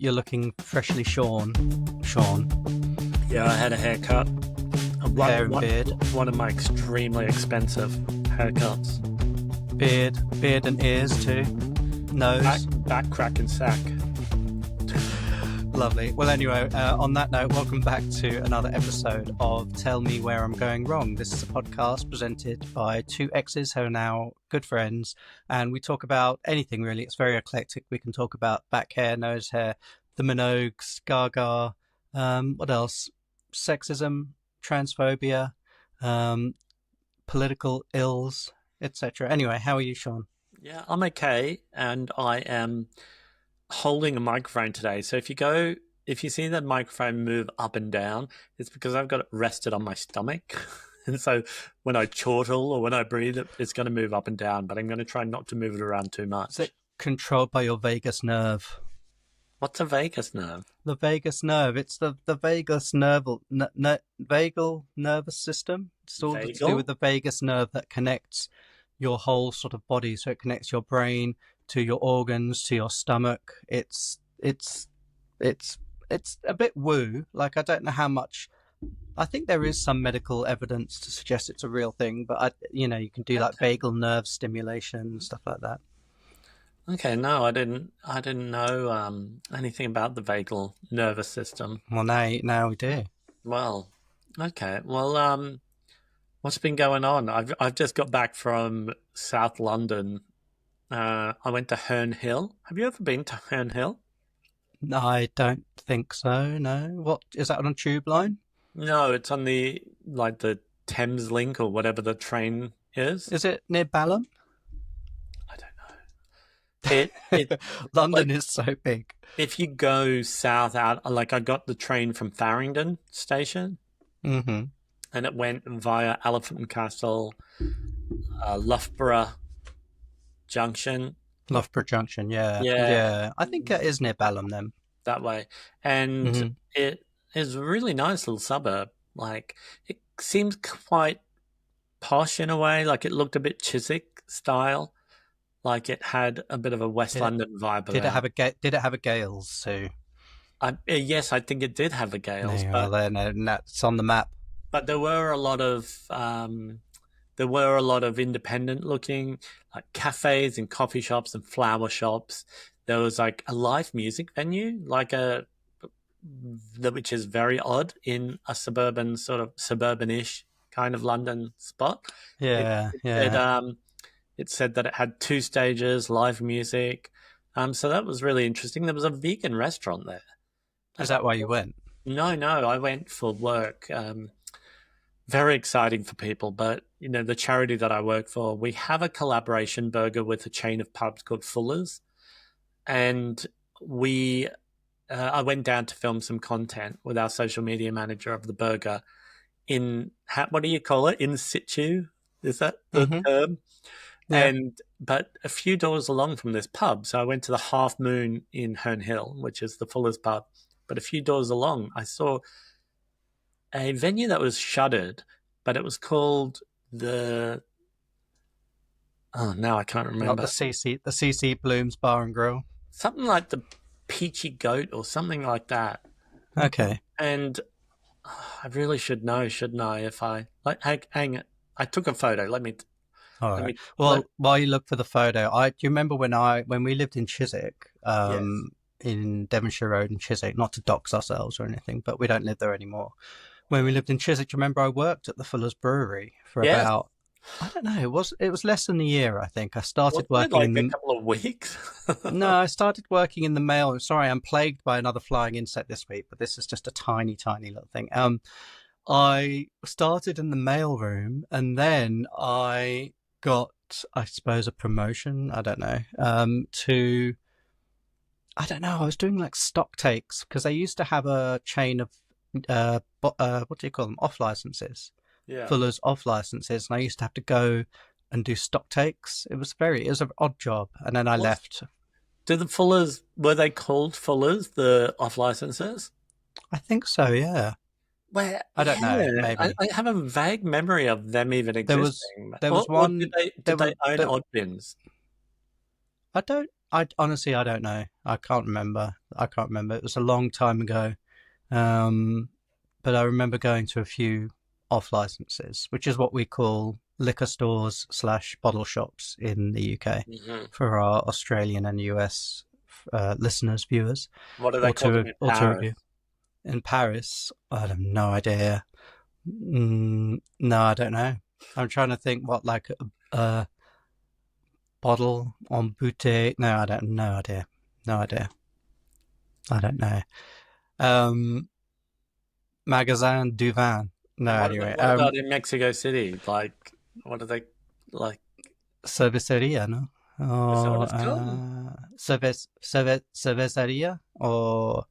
you're looking freshly shorn, Sean. Yeah, I had a haircut. Hair and beard. One of my extremely expensive haircuts. Beard and ears too. Nose. Back crack and sack. Lovely. Well, anyway, on that note, welcome back to another episode of Tell Me Where I'm Going Wrong. This is a podcast presented by two exes who are now good friends, and we talk about anything really. It's very eclectic. We can talk about back hair, nose hair, the Minogues, Gaga, what else? Sexism, transphobia, political ills, etc. Anyway, how are you, Sean? Yeah, I'm okay, and I am holding a microphone today. So if you see that microphone move up and down, it's because I've got it rested on my stomach. And so when I chortle or when I breathe, it's going to move up and down, but I'm going to try not to move it around too much. Is it controlled by your vagus nerve? What's a vagus nerve? The vagus nerve. It's the vagus vagal nervous system. It's all to do with the vagus nerve that connects your whole sort of body. So it connects your brain to your organs, to your stomach. It's a bit woo. Like, I don't know how much. I think there is some medical evidence to suggest it's a real thing, but you can do like vagal nerve stimulation and stuff like that. Okay, no, I didn't know anything about the vagal nervous system. Well, now we do. Well, okay. Well, what's been going on? I've just got back from South London. I went to Herne Hill. Have you ever been to Herne Hill? No, I don't think so. No. What is that on a tube line? No, it's on the Thames Link or whatever the train is. Is it near Balham? I don't know. London is so big. If you go south out, like I got the train from Farringdon Station, mm-hmm. and it went via Elephant and Castle, Loughborough Junction. Loughborough Junction, yeah. I think it is near Balham then. That way. And It is a really nice little suburb. Like, it seems quite posh in a way. Like, it looked a bit Chiswick style. Like, it had a bit of a West London vibe. Did it have a Gales too? Yes, I think it did have a Gales. No, that's on the map. But there were a lot of independent looking like cafes and coffee shops and flower shops. There was like a live music venue, which is very odd in a suburban-ish kind of London spot. Yeah. It said that it had 2 stages, live music. So that was really interesting. There was a vegan restaurant there. Is that why you went? No, I went for work. Very exciting for people, but the charity that I work for, we have a collaboration burger with a chain of pubs called Fuller's, and I went down to film some content with our social media manager of the burger what do you call it? In situ? Is that the term? Yeah. But a few doors along from this pub, so I went to the Half Moon in Herne Hill, which is the Fuller's pub, but a few doors along, I saw a venue that was shuttered, but it was called now I can't remember. Not the CC Bloom's Bar and Grill. Something like the Peachy Goat or something like that. Okay. And I really should know, shouldn't I? If I hang it, I took a photo. All right. While you look for the photo, do you remember when we lived in Chiswick, Yes. in Devonshire Road in Chiswick? Not to dox ourselves or anything, but we don't live there anymore. When we lived in Chiswick, do you remember I worked at the Fuller's Brewery for about, I don't know, it was less than a year, I think. I started working a couple of weeks. No, I started working in the mail. Sorry, I'm plagued by another flying insect this week, but this is just a tiny, tiny little thing. I started in the mail room, and then I got, I suppose, a promotion. I don't know. I don't know. I was doing like stock takes because they used to have a chain of what do you call them? Off licenses. Yeah. Fuller's off licenses, and I used to have to go and do stock takes. It was an odd job, and then I left. Did the Fullers, were they called Fullers, the off licenses? I think so. Yeah. Well, I don't know. Maybe I have a vague memory of them even existing. There was one. Did they own odd bins? I don't I honestly I don't know. I can't remember. It was a long time ago. Um, but I remember going to a few off licenses, which is what we call liquor stores slash bottle shops in the UK Hmm. for our Australian and US listeners, viewers, What do they call them in or to Paris? review. In Paris, I have no idea. No, I don't know. I'm trying to think what like a bottle on bouteille. No, I don't. No idea. No idea. I don't know. Um, Magasin du vin. No, anyway. What about in Mexico City? Like, what are they like? Cervecería, ¿no? Is that what O it's called? cervecería o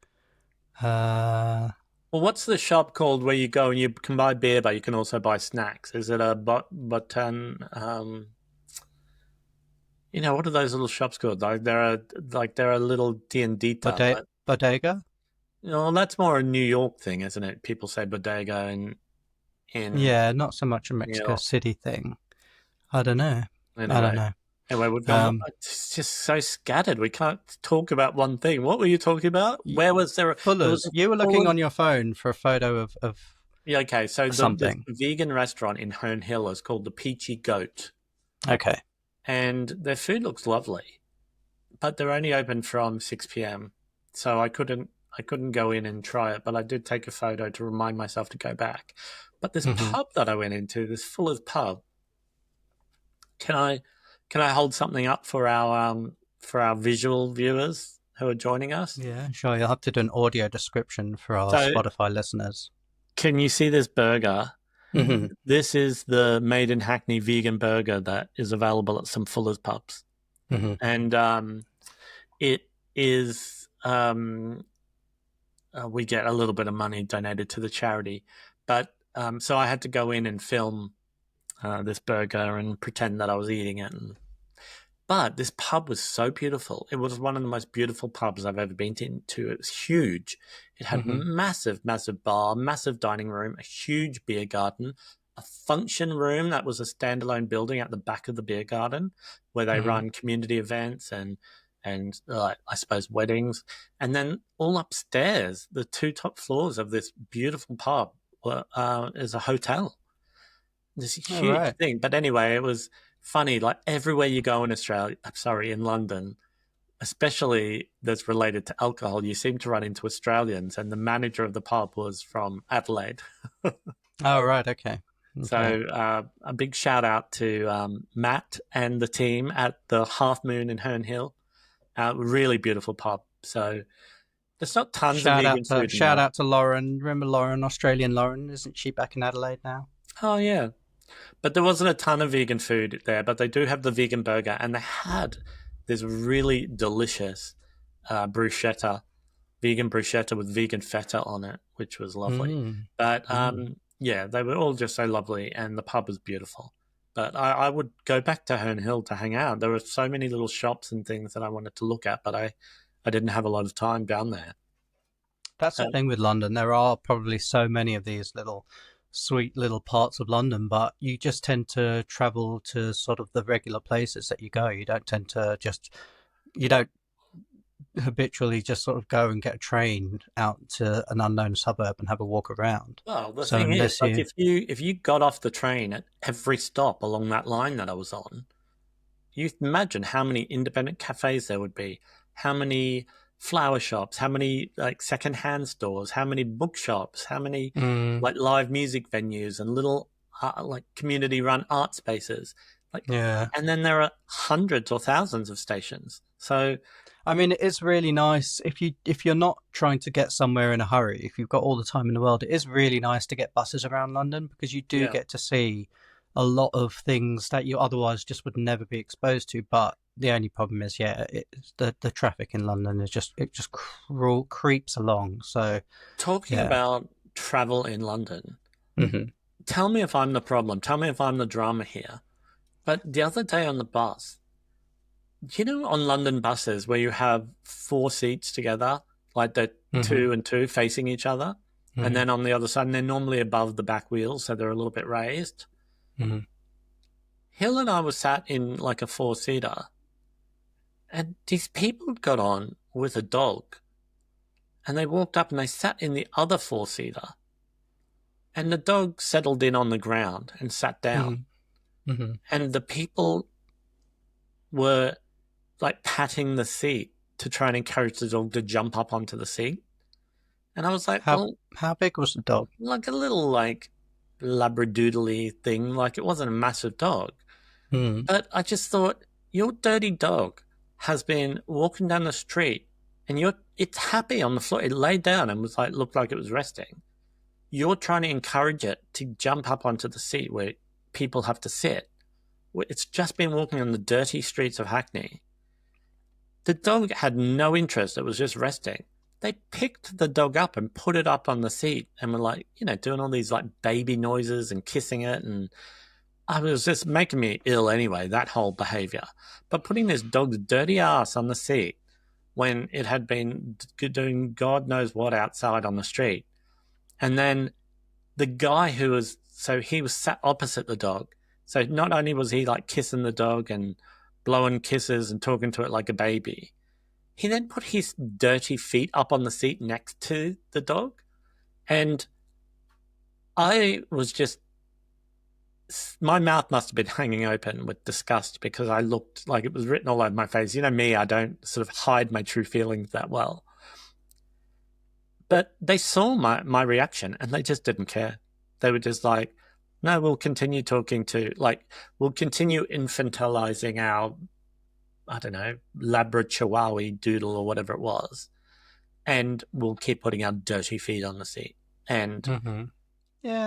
uh, Well, what's the shop called where you go and you can buy beer, but you can also buy snacks? Is it a button? What are those little shops called? They're a little tiendita, but bodega? that's more a New York thing, isn't it? People say bodega in Yeah, not so much a New Mexico York. City thing. I don't know. I don't Anyway, know. we've gone. Um, It's just so scattered. We can't talk about one thing. What were you talking about? Where was there? There was Fuller's. a You were looking Fuller's. on your phone for a photo of Yeah, okay. So this something. vegan restaurant in Herne Hill is called the Peachy Goat, Okay. and their food looks lovely, but they're only open from 6 p.m. So I couldn't go in and try it, but I did take a photo to remind myself to go back. But this Hmm. pub that I went into, this Fuller's pub, can I can I hold something up for our visual viewers who are joining us? Yeah, sure. You'll have to do an audio description for our So Spotify listeners. can you see this burger? Hmm. This is the Made in Hackney vegan burger that is available at some Fuller's pubs, Hmm. and it is we get a little bit of money donated to the charity, but so I had to go in and film this burger and pretend that I was eating it. But this pub was so beautiful. It was one of the most beautiful pubs I've ever been into. It was huge. It had Hmm. massive, massive bar, massive dining room, a huge beer garden, a function room that was a standalone building at the back of the beer garden where they Hmm. run community events and I suppose weddings. And then all upstairs, the two top floors of this beautiful pub is a hotel. This All huge right. thing. But anyway, it was funny. Like everywhere you go in in London, especially that's related to alcohol, you seem to run into Australians. And the manager of the pub was from Adelaide. All right. Okay. Okay. So a big shout out to Matt and the team at the Half Moon in Herne Hill. Really beautiful pub. So there's not tons of vegan food Shout now. out to Lauren. Remember Lauren, Australian Lauren? Isn't she back in Adelaide now? Oh, yeah. But there wasn't a ton of vegan food there, but they do have the vegan burger, and they had this really delicious bruschetta, vegan bruschetta with vegan feta on it, which was lovely. Mm. But Mm. yeah, they were all just so lovely, and the pub was beautiful. But I would go back to Herne Hill to hang out. There were so many little shops and things that I wanted to look at, but I didn't have a lot of time down there. That's the Uh, thing with London. There are probably so many of these little sweet little parts of London, but you just tend to travel to sort of the regular places that you go. You don't tend to you don't habitually just sort of go and get a train out to an unknown suburb and have a walk around. well, the So thing is, unless like you, if you got off the train at every stop along that line that I was on, you can imagine how many independent cafes there would be, how many flower shops, how many like secondhand stores, how many bookshops, how many mm, like live music venues and little like community run art spaces. Like, yeah. and then there are hundreds or thousands of stations. So, I mean, it is really nice if you're not trying to get somewhere in a hurry. If you've got all the time in the world, it is really nice to get buses around London because you do yeah, get to see a lot of things that you otherwise just would never be exposed to. But the only problem is, yeah, the traffic in London is just creeps along. So talking yeah. about travel in London, Hmm. tell me if I'm the problem. Tell me if I'm the drama here. But the other day on the bus, on London buses where you have four seats together, like they're Hmm. two and two facing each other, and Hmm. then on the other side, and they're normally above the back wheels, so they're a little bit raised. Hmm. Hill and I were sat in like a four-seater, And these people got on with a dog, and they walked up and they sat in the other four-seater, and the dog settled in on the ground and sat down. Mm-hmm. And the people were like patting the seat to try and encourage the dog to jump up onto the seat. And I was like, How well, how big was the dog? like a little like labradoodly thing, like it wasn't a massive dog. Mm. But I just thought, your dirty dog has been walking down the street and it's happy on the floor. It laid down and was like, looked like it was resting. You're trying to encourage it to jump up onto the seat where people have to sit. It's just been walking on the dirty streets of Hackney. The dog had no interest. It was just resting. They picked the dog up and put it up on the seat and were like, doing all these like baby noises and kissing it. And I was just making me ill anyway, that whole behavior. But putting this dog's dirty ass on the seat when it had been doing God knows what outside on the street. And then the guy he was sat opposite the dog. So not only was he like kissing the dog and blowing kisses and talking to it like a baby, he then put his dirty feet up on the seat next to the dog. And I was just, my mouth must have been hanging open with disgust because I looked like it was written all over my face. You know me, I don't sort of hide my true feelings that well. But they saw my reaction and they just didn't care. They were just like, no, we'll continue we'll continue infantilizing our, I don't know, Labra Chihuahua doodle or whatever it was. And we'll keep putting our dirty feet on the seat. And Mm-hmm. Yeah,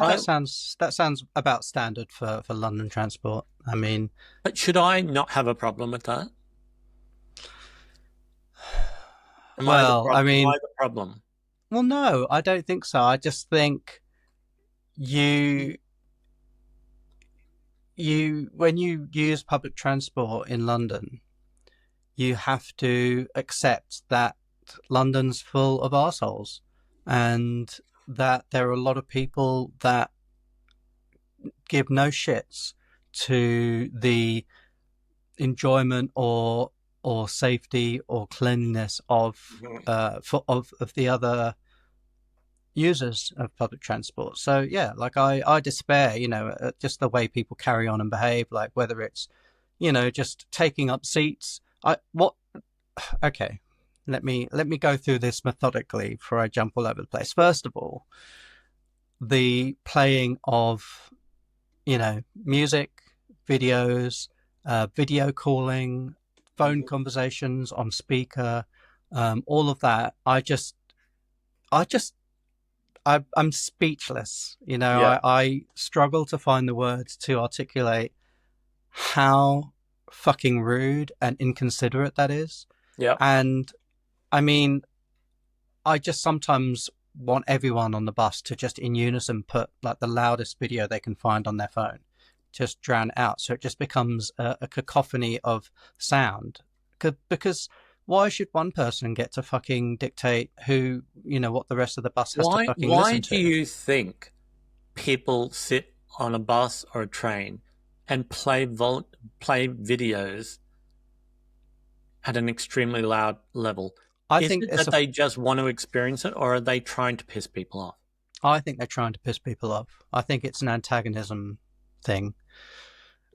that sounds about standard for London transport. I mean, but should I not have a problem with that? Am I the well, I problem? Am mean, I the problem? well, no, I don't think so. I just think you when you use public transport in London, you have to accept that London's full of arseholes and that there are a lot of people that give no shits to the enjoyment or safety or cleanliness of of the other users of public transport. So yeah, like I despair, at just the way people carry on and behave, like whether it's, just taking up seats. Okay, let me go through this methodically before I jump all over the place. First of all, the playing of, music, videos, video calling, phone conversations on speaker, all of that. I just, I'm speechless. Yeah. I struggle to find the words to articulate how fucking rude and inconsiderate that is. Yeah. And I mean, I just sometimes want everyone on the bus to just in unison put like the loudest video they can find on their phone, just drown it out. So it just becomes a cacophony of sound. Because why should one person get to fucking dictate what the rest of the bus has to fucking Why listen do to? you think people sit on a bus or a train and play videos at an extremely loud level? I Is think it that they just want to experience it, or are they trying to piss people off? I think they're trying to piss people off. I think it's an antagonism thing.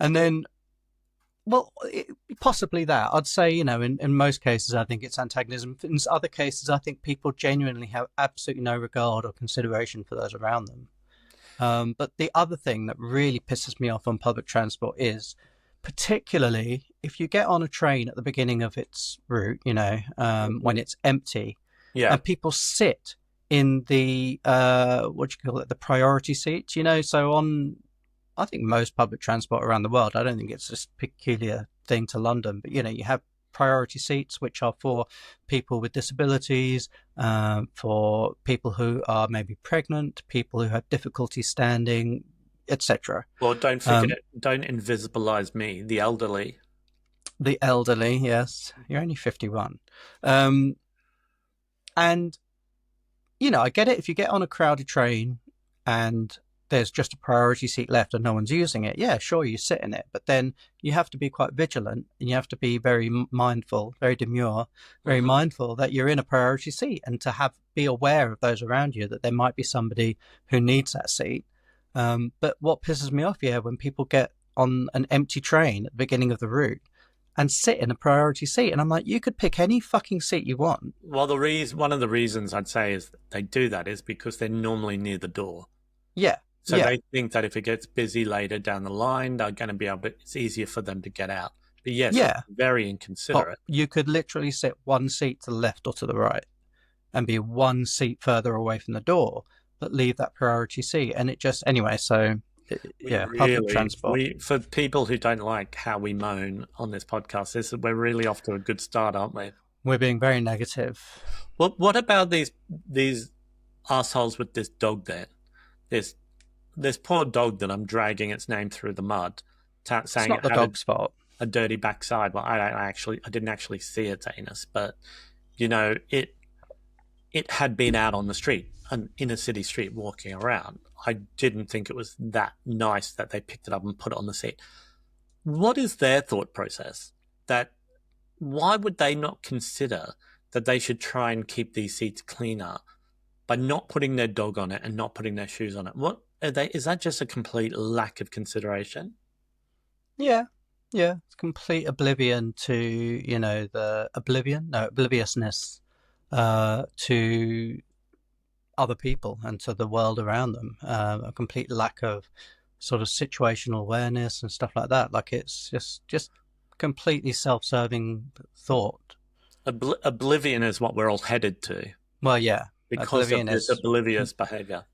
And then, well, possibly that. I'd say, in most cases, I think it's antagonism. In other cases, I think people genuinely have absolutely no regard or consideration for those around them. But the other thing that really pisses me off on public transport is, particularly if you get on a train at the beginning of its route, when it's empty, Yeah. and people sit in the what do you call it, the priority seats, so on, I think most public transport around the world, I don't think it's a peculiar thing to London, but you have priority seats which are for people with disabilities, for people who are maybe pregnant, people who have difficulty standing, etc. Well, don't forget, don't invisibilize me, the elderly. The elderly, yes, you're only 51. And I get it if you get on a crowded train and there's just a priority seat left and no one's using it, yeah, sure, you sit in it. But then you have to be quite vigilant, and you have to be very mindful, very demure, very mindful that you're in a priority seat, and to be aware of those around you, that there might be somebody who needs that seat. But what pisses me off, yeah, when people get on an empty train at the beginning of the route and sit in a priority seat. And I'm like, you could pick any fucking seat you want. Well, one of the reasons I'd say is they do that is because they're normally near the door. Yeah. So they think that if it gets busy later down the line, they're going to be able to, it's easier for them to get out. But yes, yeah, very inconsiderate. But you could literally sit one seat to the left or to the right and be one seat further away from the door, but leave that priority seat. And it just, anyway, so yeah, public transport. For people who don't like how we moan on this podcast, we're really off to a good start, aren't we? We're being very negative. Well, what about these assholes with this dog then? This poor dog that I'm dragging its name through the mud, saying it's not the dog's fault. A dirty backside. Well, I didn't actually see its anus, but you know, it had been out on the street, an inner city street, walking around. I didn't think it was that nice that they picked it up and put it on the seat. What is their thought process? Why would they not consider that they should try and keep these seats cleaner by not putting their dog on it and not putting their shoes on it? What are they? Is that just a complete lack of consideration? Yeah. It's complete oblivion to, the obliviousness to other people and to the world around them. A complete lack of sort of situational awareness and stuff like that. Like, it's just completely self-serving thought. Oblivion is what we're all headed to. Well, yeah. Because of this oblivious behaviour.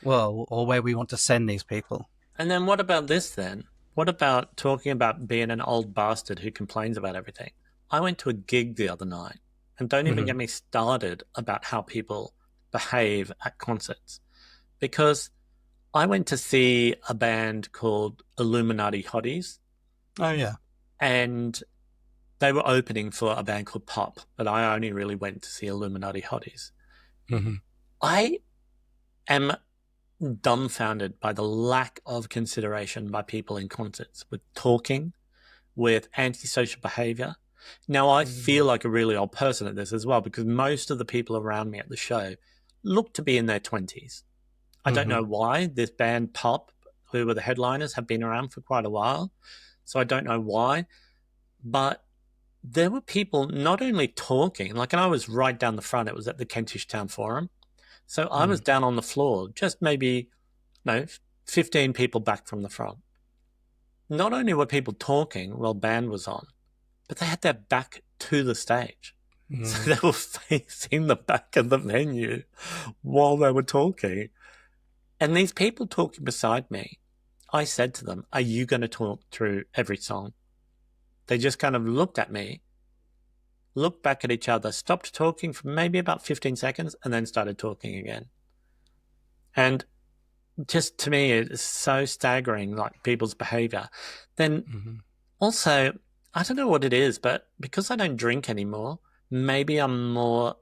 Well, or where we want to send these people. And then what about this then? What about talking about being an old bastard who complains about everything? I went to a gig the other night, and don't even get me started about how people behave at concerts. Because I went to see a band called Illuminati Hotties. Oh, yeah. And they were opening for a band called Pop, but I only really went to see Illuminati Hotties. Mm-hmm. I am dumbfounded by the lack of consideration by people in concerts with talking, with antisocial behavior. Now, I feel like a really old person at this as well, because most of the people around me at the show look to be in their 20s. I don't know why. This band Pop, who were the headliners, have been around for quite a while, so I don't know why. But there were people not only talking, and I was right down the front. It was at the Kentish Town Forum. So I was down on the floor, just maybe 15 people back from the front. Not only were people talking while band was on, but they had their back to the stage. So they were facing the back of the venue while they were talking. And these people talking beside me, I said to them, "Are you going to talk through every song?" They just kind of looked at me, looked back at each other, stopped talking for maybe about 15 seconds, and then started talking again. And just to me, it's so staggering, like people's behavior. Then also, I don't know what it is, but because I don't drink anymore, maybe I'm more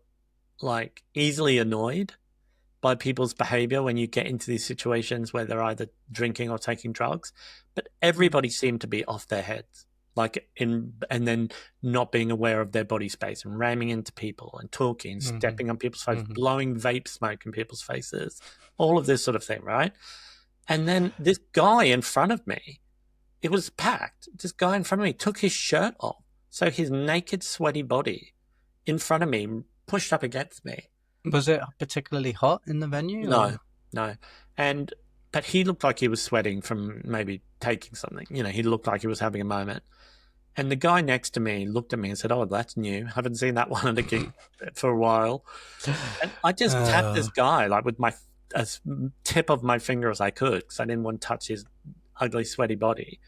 easily annoyed by people's behavior when you get into these situations where they're either drinking or taking drugs. But everybody seemed to be off their heads. And then not being aware of their body space and ramming into people and talking, stepping on people's faces, blowing vape smoke in people's faces, all of this sort of thing, right? And then this guy in front of me, it was packed. This guy in front of me took his shirt off. So his naked, sweaty body in front of me, pushed up against me. Was it particularly hot in the venue? No. But he looked like he was sweating from maybe taking something. He looked like he was having a moment. And the guy next to me looked at me and said, "Oh, that's new. Haven't seen that one at a gig for a while." And I just tapped this guy with my as tip of my finger as I could, because I didn't want to touch his ugly, sweaty body.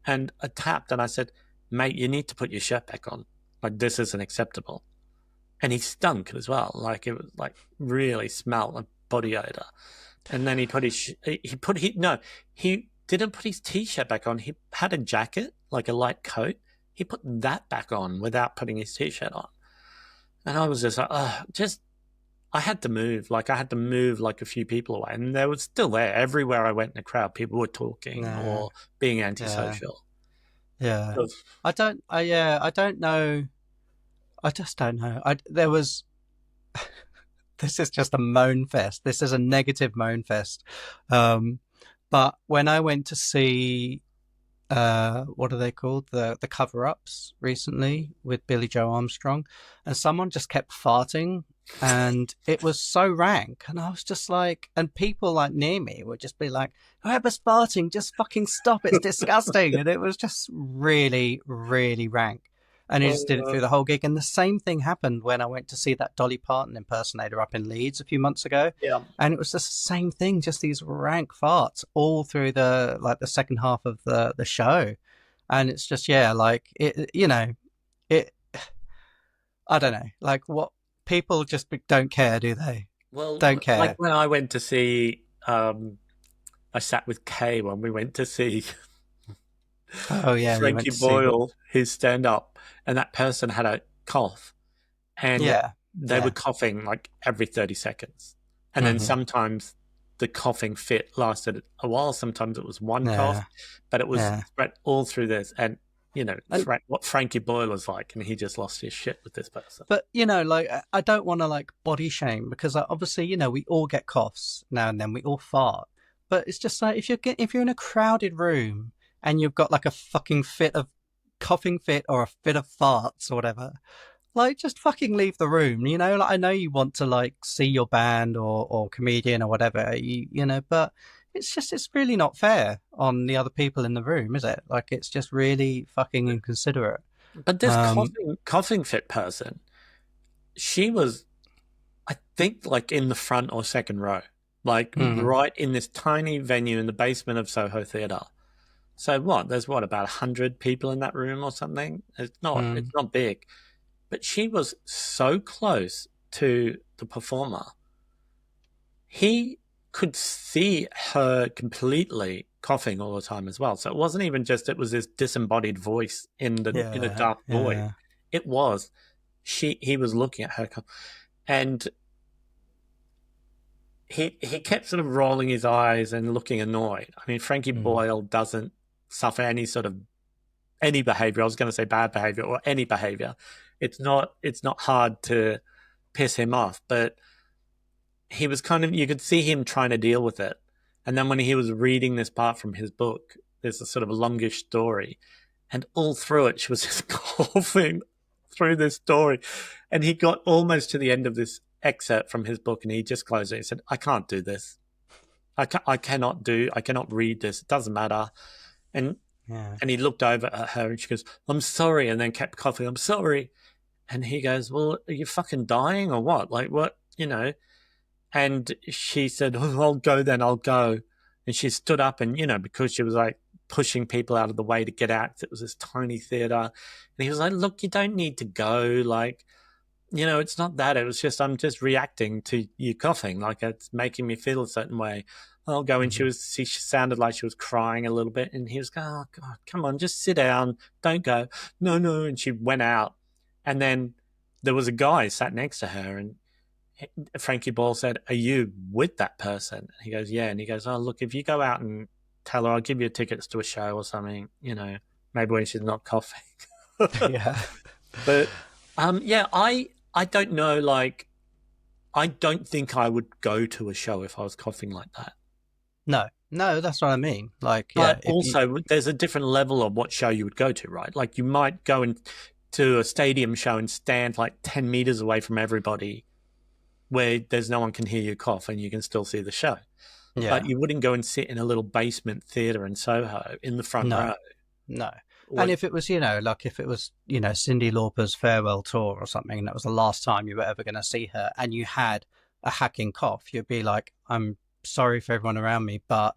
And I tapped and I said, "Mate, you need to put your shirt back on. This isn't acceptable." And he stunk as well. It was really smelled like body odor. And then he didn't put his t-shirt back on. He had a jacket, a light coat. He put that back on without putting his t-shirt on. And I was just I had to move. Like, I had to move like a few people away, and they were still there. Everywhere I went in a crowd, people were talking Yeah. or being Yeah. antisocial. Yeah. So, I don't know. I just don't know. There was, this is just a moan fest. This is a negative moan fest. But when I went to see, what are they called? The cover ups recently with Billy Joe Armstrong, and someone just kept farting, and it was so rank, and I was just like, and people like near me would just be like, "Whoever's farting, just fucking stop! It's disgusting!" And it was just really, really rank. And he just did it through the whole gig. And the same thing happened when I went to see that Dolly Parton impersonator up in Leeds a few months ago. yeah. And it was the same thing, just these rank farts all through the second half of the show. And it's just, yeah, like it, it, I don't know, like what people just don't care, do they? Well, Don't like care. when I went to see, I sat with Kay when we went to see Oh yeah, you went Frankie to see what? Boyle, his stand up, and that person had a cough, and Yeah, they were yeah. coughing like every 30 seconds. And then Hmm. sometimes the coughing fit lasted a while. Sometimes it was one cough, Yeah, but it was yeah. spread all through this. And, And what Frankie Boyle was like, and he just lost his shit with this person. but like I don't want to like body shame because obviously we all get coughs now and then, we all fart, but it's just like if you're in a crowded room and you've got like a fucking fit of coughing fit or a fit of farts or whatever, like just fucking leave the room. Like I know you want to like see your band or comedian or whatever, but it's really not fair on the other people in the room, is it? Like it's just really fucking inconsiderate. But this um coughing fit person, she was, I think, like in the front or second row, like mm, right in this tiny venue in the basement of Soho Theatre. So what? There's what, about 100 people in that room or something? It's mm, not big. But she was so close to the performer. He could see her completely coughing all the time as well. So it wasn't even just it was this disembodied voice in a yeah, dark void. yeah. It was he was looking at her, and he kept sort of rolling his eyes and looking annoyed. I mean, Frankie Mm, Boyle doesn't suffer any behavior. I was going to say bad behavior or any behavior. It's not hard to piss him off, but he was kind of, you could see him trying to deal with it. And then when he was reading this part from his book, there's a sort of a longish story, and all through it, she was just coughing through this story. And he got almost to the end of this excerpt from his book, and he just closed it. He said, "I can't do this. I cannot read this. It doesn't matter." And yeah. and he looked over at her, and she goes, "I'm sorry," and then kept coughing. "I'm sorry." And he goes, "Well, are you fucking dying or what? Like what, And she said, "Oh, I'll go then, I'll go." And she stood up, and, because she was like pushing people out of the way to get out, 'cause it was this tiny theater. And he was like, "Look, you don't need to go. Like, it's not that. It was just, I'm just reacting to you coughing. Like, it's making me feel a certain way. I'll go." And Hmm. she sounded like she was crying a little bit. And he was going, "Oh, God, come on, just sit down. Don't go." "No, no." And she went out. And then there was a guy sat next to her, and Frankie Ball said, "Are you with that person?" And he goes, "Yeah." And he goes, "Oh, look, if you go out and tell her, I'll give you tickets to a show or something, maybe when she's not coughing." Yeah. But yeah, I don't know. Like, I don't think I would go to a show if I was coughing like that. No, no, that's what I mean. Like, yeah, But if you, also, there's a different level of what show you would go to, right? Like, you might go to a stadium show and stand like 10 meters away from everybody, where there's no one can hear you cough and you can still see the show. But yeah, you wouldn't go and sit in a little basement theater in Soho in the front no, row. no. And What? if it was, like if it was, Cyndi Lauper's farewell tour or something, and that was the last time you were ever going to see her, and you had a hacking cough, you'd be like, I'm sorry for everyone around me, but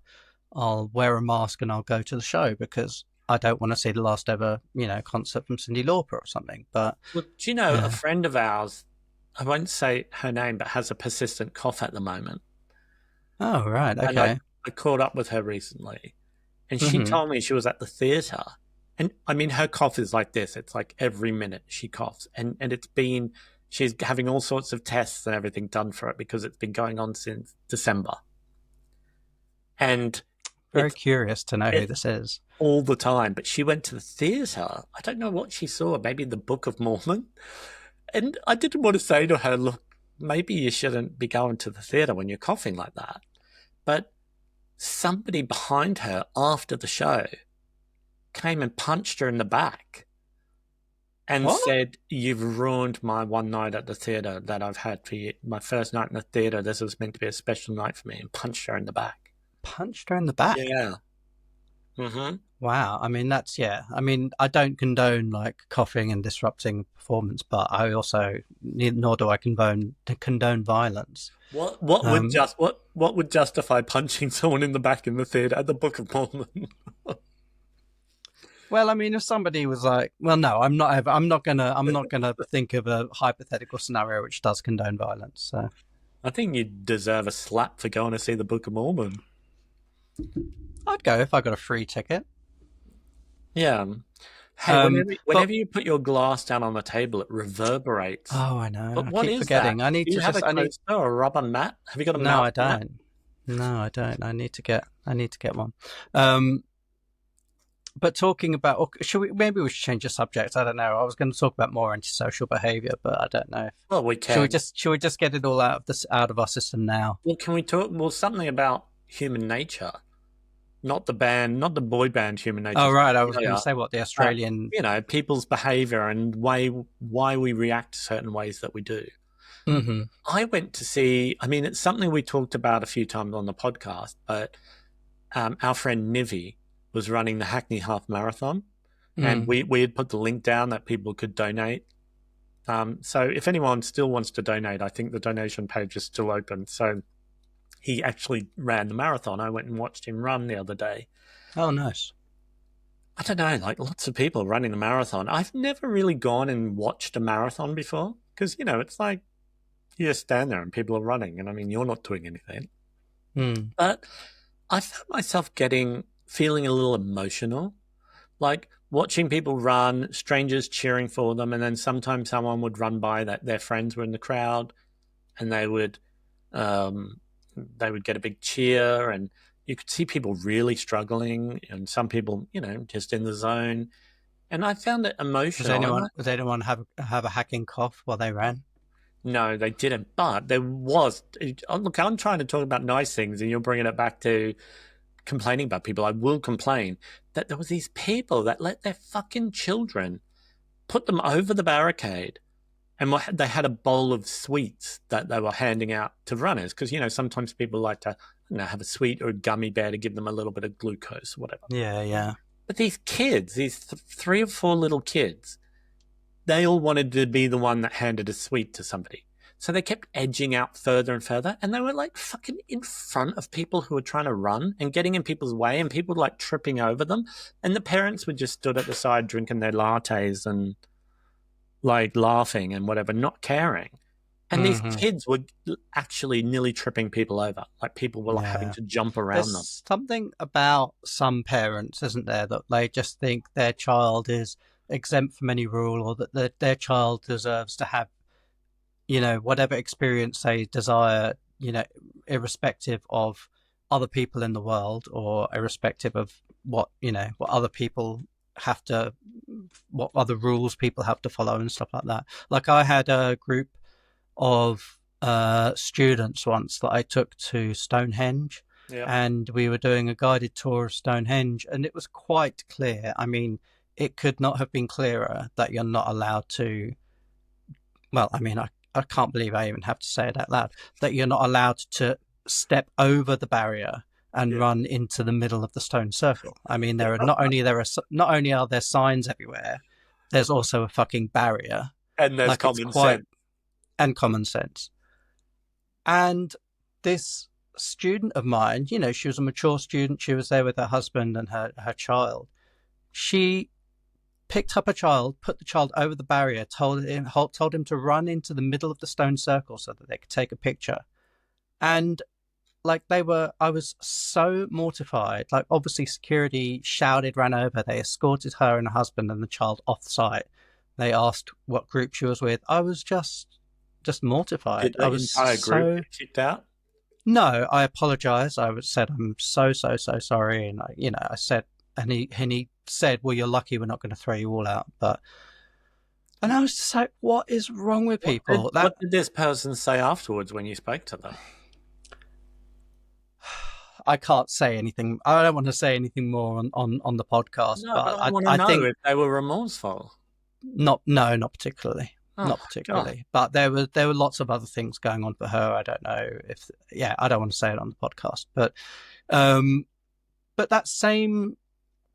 I'll wear a mask and I'll go to the show because I don't want to see the last ever, concert from Cyndi Lauper or something. But Well, do you know a yeah. friend of ours? I won't say her name, but has a persistent cough at the moment. Oh, right. And Okay. I caught up with her recently, and she Hmm. told me she was at the theatre. And I mean, her cough is like this. It's like every minute she coughs. And She's having all sorts of tests and everything done for it because it's been going on since December. And Very it's curious to know who this is. all the time. But she went to the theatre. I don't know what she saw, maybe the Book of Mormon. And I didn't want to say to her, look, maybe you shouldn't be going to the theatre when you're coughing like that. But somebody behind her after the show came and punched her in the back and said, you've ruined my one night at the theatre that I've had for you. My first night in the theatre, this was meant to be a special night for me, and punched her in the back. Punched her in the back? Yeah. Mm-hmm. Wow. I mean, I don't condone like coughing and disrupting performance, but I also, nor do I condone violence. What would justify punching someone in the back in the theatre at the Book of Mormon? Well, I mean, if somebody was like, well, no, I'm not gonna think of a hypothetical scenario which does condone violence. So I think you deserve a slap for going to see the Book of Mormon. I'd go if I got a free ticket. Yeah. Hey, whenever you put your glass down on the table, it reverberates. Oh, I know. But I what keep is forgetting. that? I need Do you to have just. a coaster or a rubber mat? Have you got a mat? No, I don't. No, I don't. I need to get one. But talking about, maybe we should change the subject. I don't know. I was going to talk about more antisocial behaviour, but I don't know. Well, we can. Should we just get it all out of our system now? Well, can we talk? Well, something about human nature, not the boy band Human Nature. Oh, right. I was going to say what the Australian, people's behaviour and why we react to certain ways that we do. Mm-hmm. I went to see. I mean, it's something we talked about a few times on the podcast, but our friend Nivi was running the Hackney Half Marathon, and we had put the link down that people could donate. So if anyone still wants to donate, I think the donation page is still open. So he actually ran the marathon. I went and watched him run the other day. Oh, nice. I don't know, like lots of people running the marathon. I've never really gone and watched a marathon before because, it's like you just stand there and people are running and, I mean, you're not doing anything. But I found myself feeling a little emotional, like watching people run, strangers cheering for them, and then sometimes someone would run by that their friends were in the crowd, and they would get a big cheer, and you could see people really struggling, and some people, just in the zone. And I found it emotional. Did anyone have a hacking cough while they ran? No, they didn't. But there was. Look, I'm trying to talk about nice things, and you're bringing it back to complaining about people. I will complain that there was these people that let their fucking children put them over the barricade, and they had a bowl of sweets that they were handing out to runners because sometimes people like to have a sweet or a gummy bear to give them a little bit of glucose or whatever. Yeah. But these kids, these 3 or 4 little kids, they all wanted to be the one that handed a sweet to somebody. So they kept edging out further and further, and they were like fucking in front of people who were trying to run and getting in people's way, and people like tripping over them. And the parents were just stood at the side drinking their lattes and like laughing and whatever, not caring. And these kids were actually nearly tripping people over. Like people were like having to jump around them. There's something about some parents, isn't there, that they just think their child is exempt from any rule, or that their child deserves to have whatever experience they desire, irrespective of other people in the world, or irrespective of what other people have to, what other rules people have to follow and stuff like that. Like I had a group of students once that I took to Stonehenge, and we were doing a guided tour of Stonehenge, and it was quite clear. I mean, it could not have been clearer that you're not allowed to, well, I mean, I can't believe I even have to say it out loud, that you're not allowed to step over the barrier and run into the middle of the stone circle. I mean, not only are there signs everywhere, there's also a fucking barrier. And there's common sense. And common sense. And this student of mine, she was a mature student. She was there with her husband and her child. She picked up a child, put the child over the barrier, told him to run into the middle of the stone circle so that they could take a picture. And I was so mortified. Like, obviously security shouted, ran over, they escorted her and her husband and the child off site. They asked what group she was with. I was just just mortified. Did the I was entire group so... get kicked out? No, I apologized. Said I'm so sorry, and I said, and he said, well, you're lucky we're not going to throw you all out. And I was just like, what is wrong with people? What did this person say afterwards when you spoke to them? I can't say anything. I don't want to say anything more on the podcast. No, But but I want to know if they were remorseful. Not particularly. Not particularly. God. But there were lots of other things going on for her. I don't know if I don't want to say it on the podcast. But that same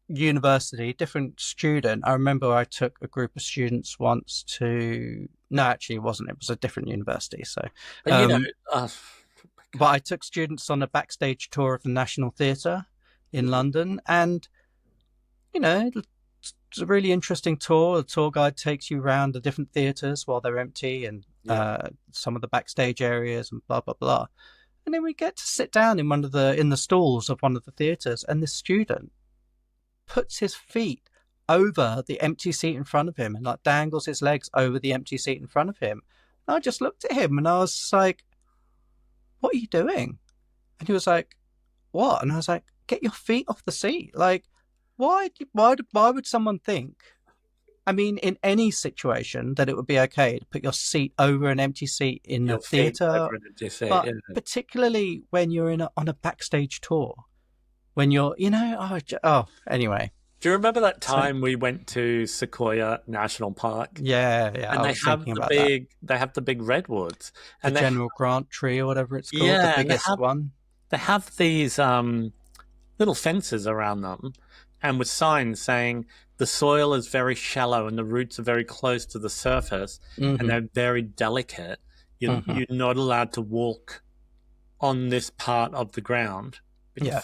university, different student. I remember I took a group of students once to... No, actually it wasn't. It was a different university. So but I took students on a backstage tour of the National Theatre in London, and it's a really interesting tour. The tour guide takes you around the different theatres while they're empty, and some of the backstage areas, and blah blah blah. And then we get to sit down in the stalls of one of the theatres, and the student puts his feet over the empty seat in front of him and like dangles his legs over the empty seat in front of him. And I just looked at him and I was like, what are you doing? And he was like, what? And I was like, get your feet off the seat. Like, why would someone think, I mean, in any situation, that it would be okay to put your seat over an empty seat in the theatre, but particularly when you're on a backstage tour, when you're, anyway. Do you remember that time we went to Sequoia National Park? Yeah. And they have the big redwoods, and the General Grant tree or whatever it's called, the biggest one. They have these little fences around them, and with signs saying the soil is very shallow and the roots are very close to the surface, and they're very delicate. You're not allowed to walk on this part of the ground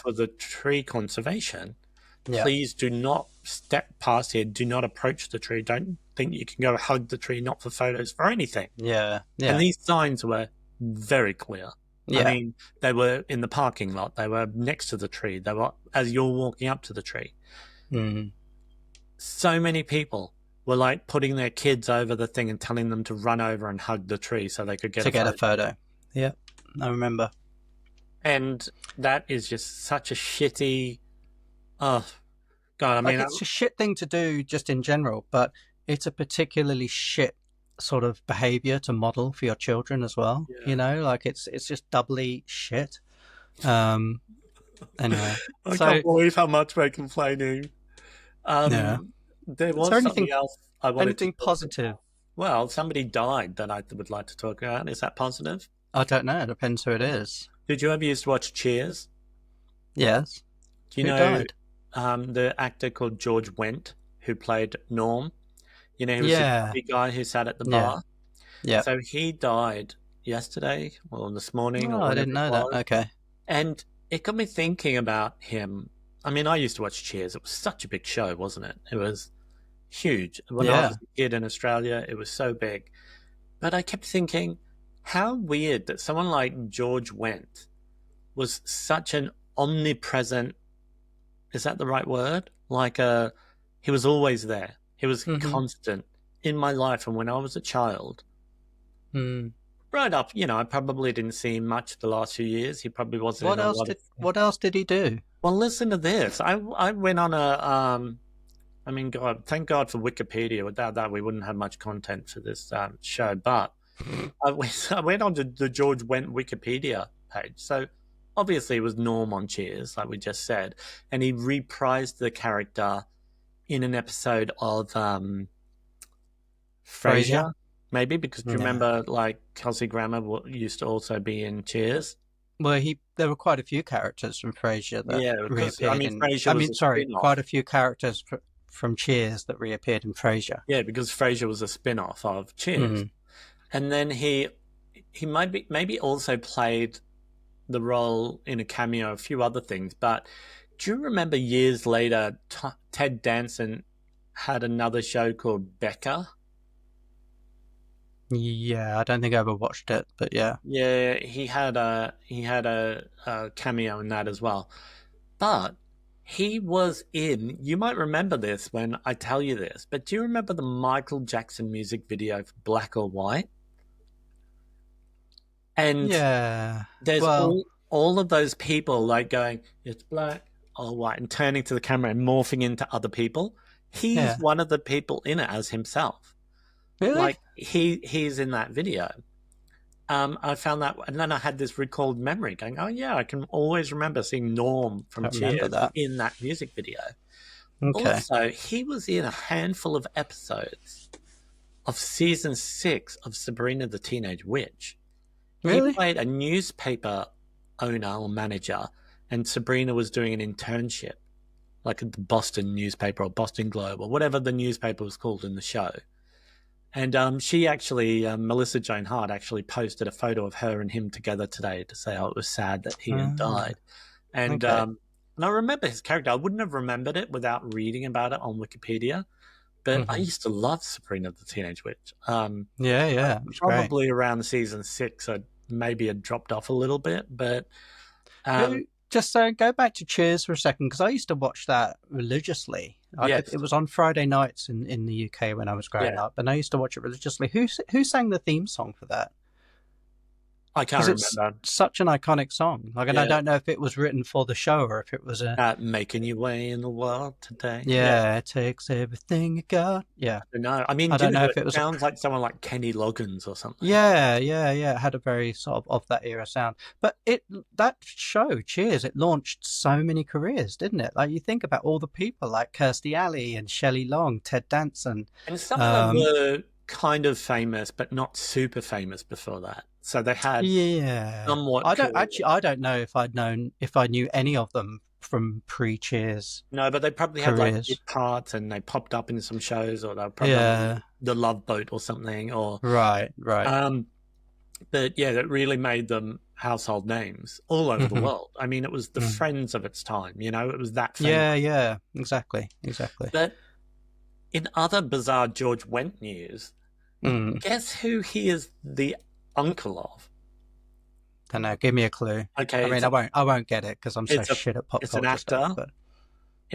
for the tree conservation. Please do not step past here. Do not approach the tree. Don't think you can go hug the tree, not for photos, for anything. Yeah. And these signs were very clear. I mean, they were in the parking lot. They were next to the tree. They were as you're walking up to the tree. So many people were like putting their kids over the thing and telling them to run over and hug the tree so they could get a photo. Yeah, I remember. And that is just such a shitty... Oh, God, I mean... it's a shit thing to do just in general, but it's a particularly shit sort of behaviour to model for your children as well. It's just doubly shit. Anyway. I can't believe how much we're complaining. There was something else I wanted anything to positive? about. Well, somebody died that I would like to talk about. Is that positive? I don't know. It depends who it is. Did you ever used to watch Cheers? Yes. Do you know the actor called George Wendt who played Norm? He was the big guy who sat at the bar. Yeah. So he died yesterday or this morning. Oh, I didn't know that. Okay. And it got me thinking about him. I mean, I used to watch Cheers. It was such a big show, wasn't it? It was huge. When I was a kid in Australia, it was so big. But I kept thinking, how weird that someone like George Wendt was such an omnipresent... Is that the right word? He was always there. He was constant in my life. And when I was a child, right up, I probably didn't see him much the last few years. He probably wasn't. What else did he do? Well, listen to this. I went on I mean, God, thank God for Wikipedia. Without that, we wouldn't have much content for this show. But I went on to the George Wendt Wikipedia page. So obviously it was Norm on Cheers, like we just said. And he reprised the character in an episode of Frasier, maybe, because do you remember, like, Kelsey Grammer used to also be in Cheers? Well, there were quite a few characters from Frasier that reappeared. Quite a few characters from Cheers that reappeared in Frasier. Yeah, because Frasier was a spin-off of Cheers. And then he maybe also played the role in a cameo, a few other things. But do you remember years later, Ted Danson had another show called Becca? Yeah, I don't think I ever watched it, but yeah. Yeah, he had a cameo in that as well. But he was in, you might remember this when I tell you this, but do you remember the Michael Jackson music video for Black or White? And Yeah. there's Well, all of those people like going, it's black or white, and turning to the camera and morphing into other people. He's yeah. one of the people in it as himself. Really? Like he's in that video. I found that, and then I had this recalled memory going, oh yeah, I can always remember seeing Norm from Don't remember Cheers that. in that music video. Okay. Also, he was in a handful of episodes of season 6 of Sabrina the Teenage Witch. He Really? played a newspaper owner or manager, and Sabrina was doing an internship, like at the Boston newspaper or Boston Globe or whatever the newspaper was called in the show. And she actually, Melissa Joan Hart, actually posted a photo of her and him together today to say, oh, it was sad that he had died. And Okay. and I remember his character. I wouldn't have remembered it without reading about it on Wikipedia. But I used to love Sabrina the Teenage Witch. Yeah. It's great. Probably around season 6, I maybe had dropped off a little bit. But Who? Just go back to Cheers for a second, because I used to watch that religiously. yes, It was on Friday nights in the UK when I was growing up, and I used to watch it religiously. Who sang the theme song for that? I can't Because remember. it's such an iconic song. Like, and I Yeah. don't know if it was written for the show or if it was a. Making your way in the world today. Yeah, it takes everything you got. Yeah, No, I mean, I don't know if it it was. sounds like someone like Kenny Loggins or something. Yeah. It had a very sort of that era sound. But that show, Cheers, it launched so many careers, didn't it? Like, you think about all the people like Kirstie Alley and Shelley Long, Ted Danson. And some of them were kind of famous, but not super famous before that. So they had somewhat. I don't know if I knew any of them from pre-Cheers. No, but they probably had like hit parts, and they popped up in some shows, or they were probably on The Love Boat or something, or right. But yeah, that really made them household names all over the world. I mean, it was the Friends of its time, you know, it was that famous. Yeah, exactly. But in other bizarre George Wendt news, guess who he is the uncle of? Don't know. Give me a clue. Okay, I mean, I won't get it because I'm so shit at pop culture. It's an actor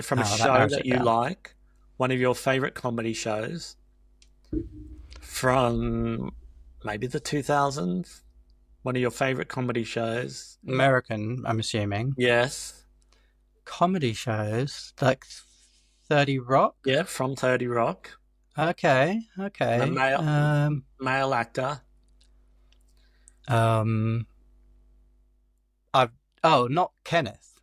from a show that you like, one of your favorite comedy shows from maybe the 2000s. One of your favorite comedy shows. American, I'm assuming. Yes. Comedy shows like 30 Rock. Yeah, from 30 Rock. Okay. The male actor. Not Kenneth.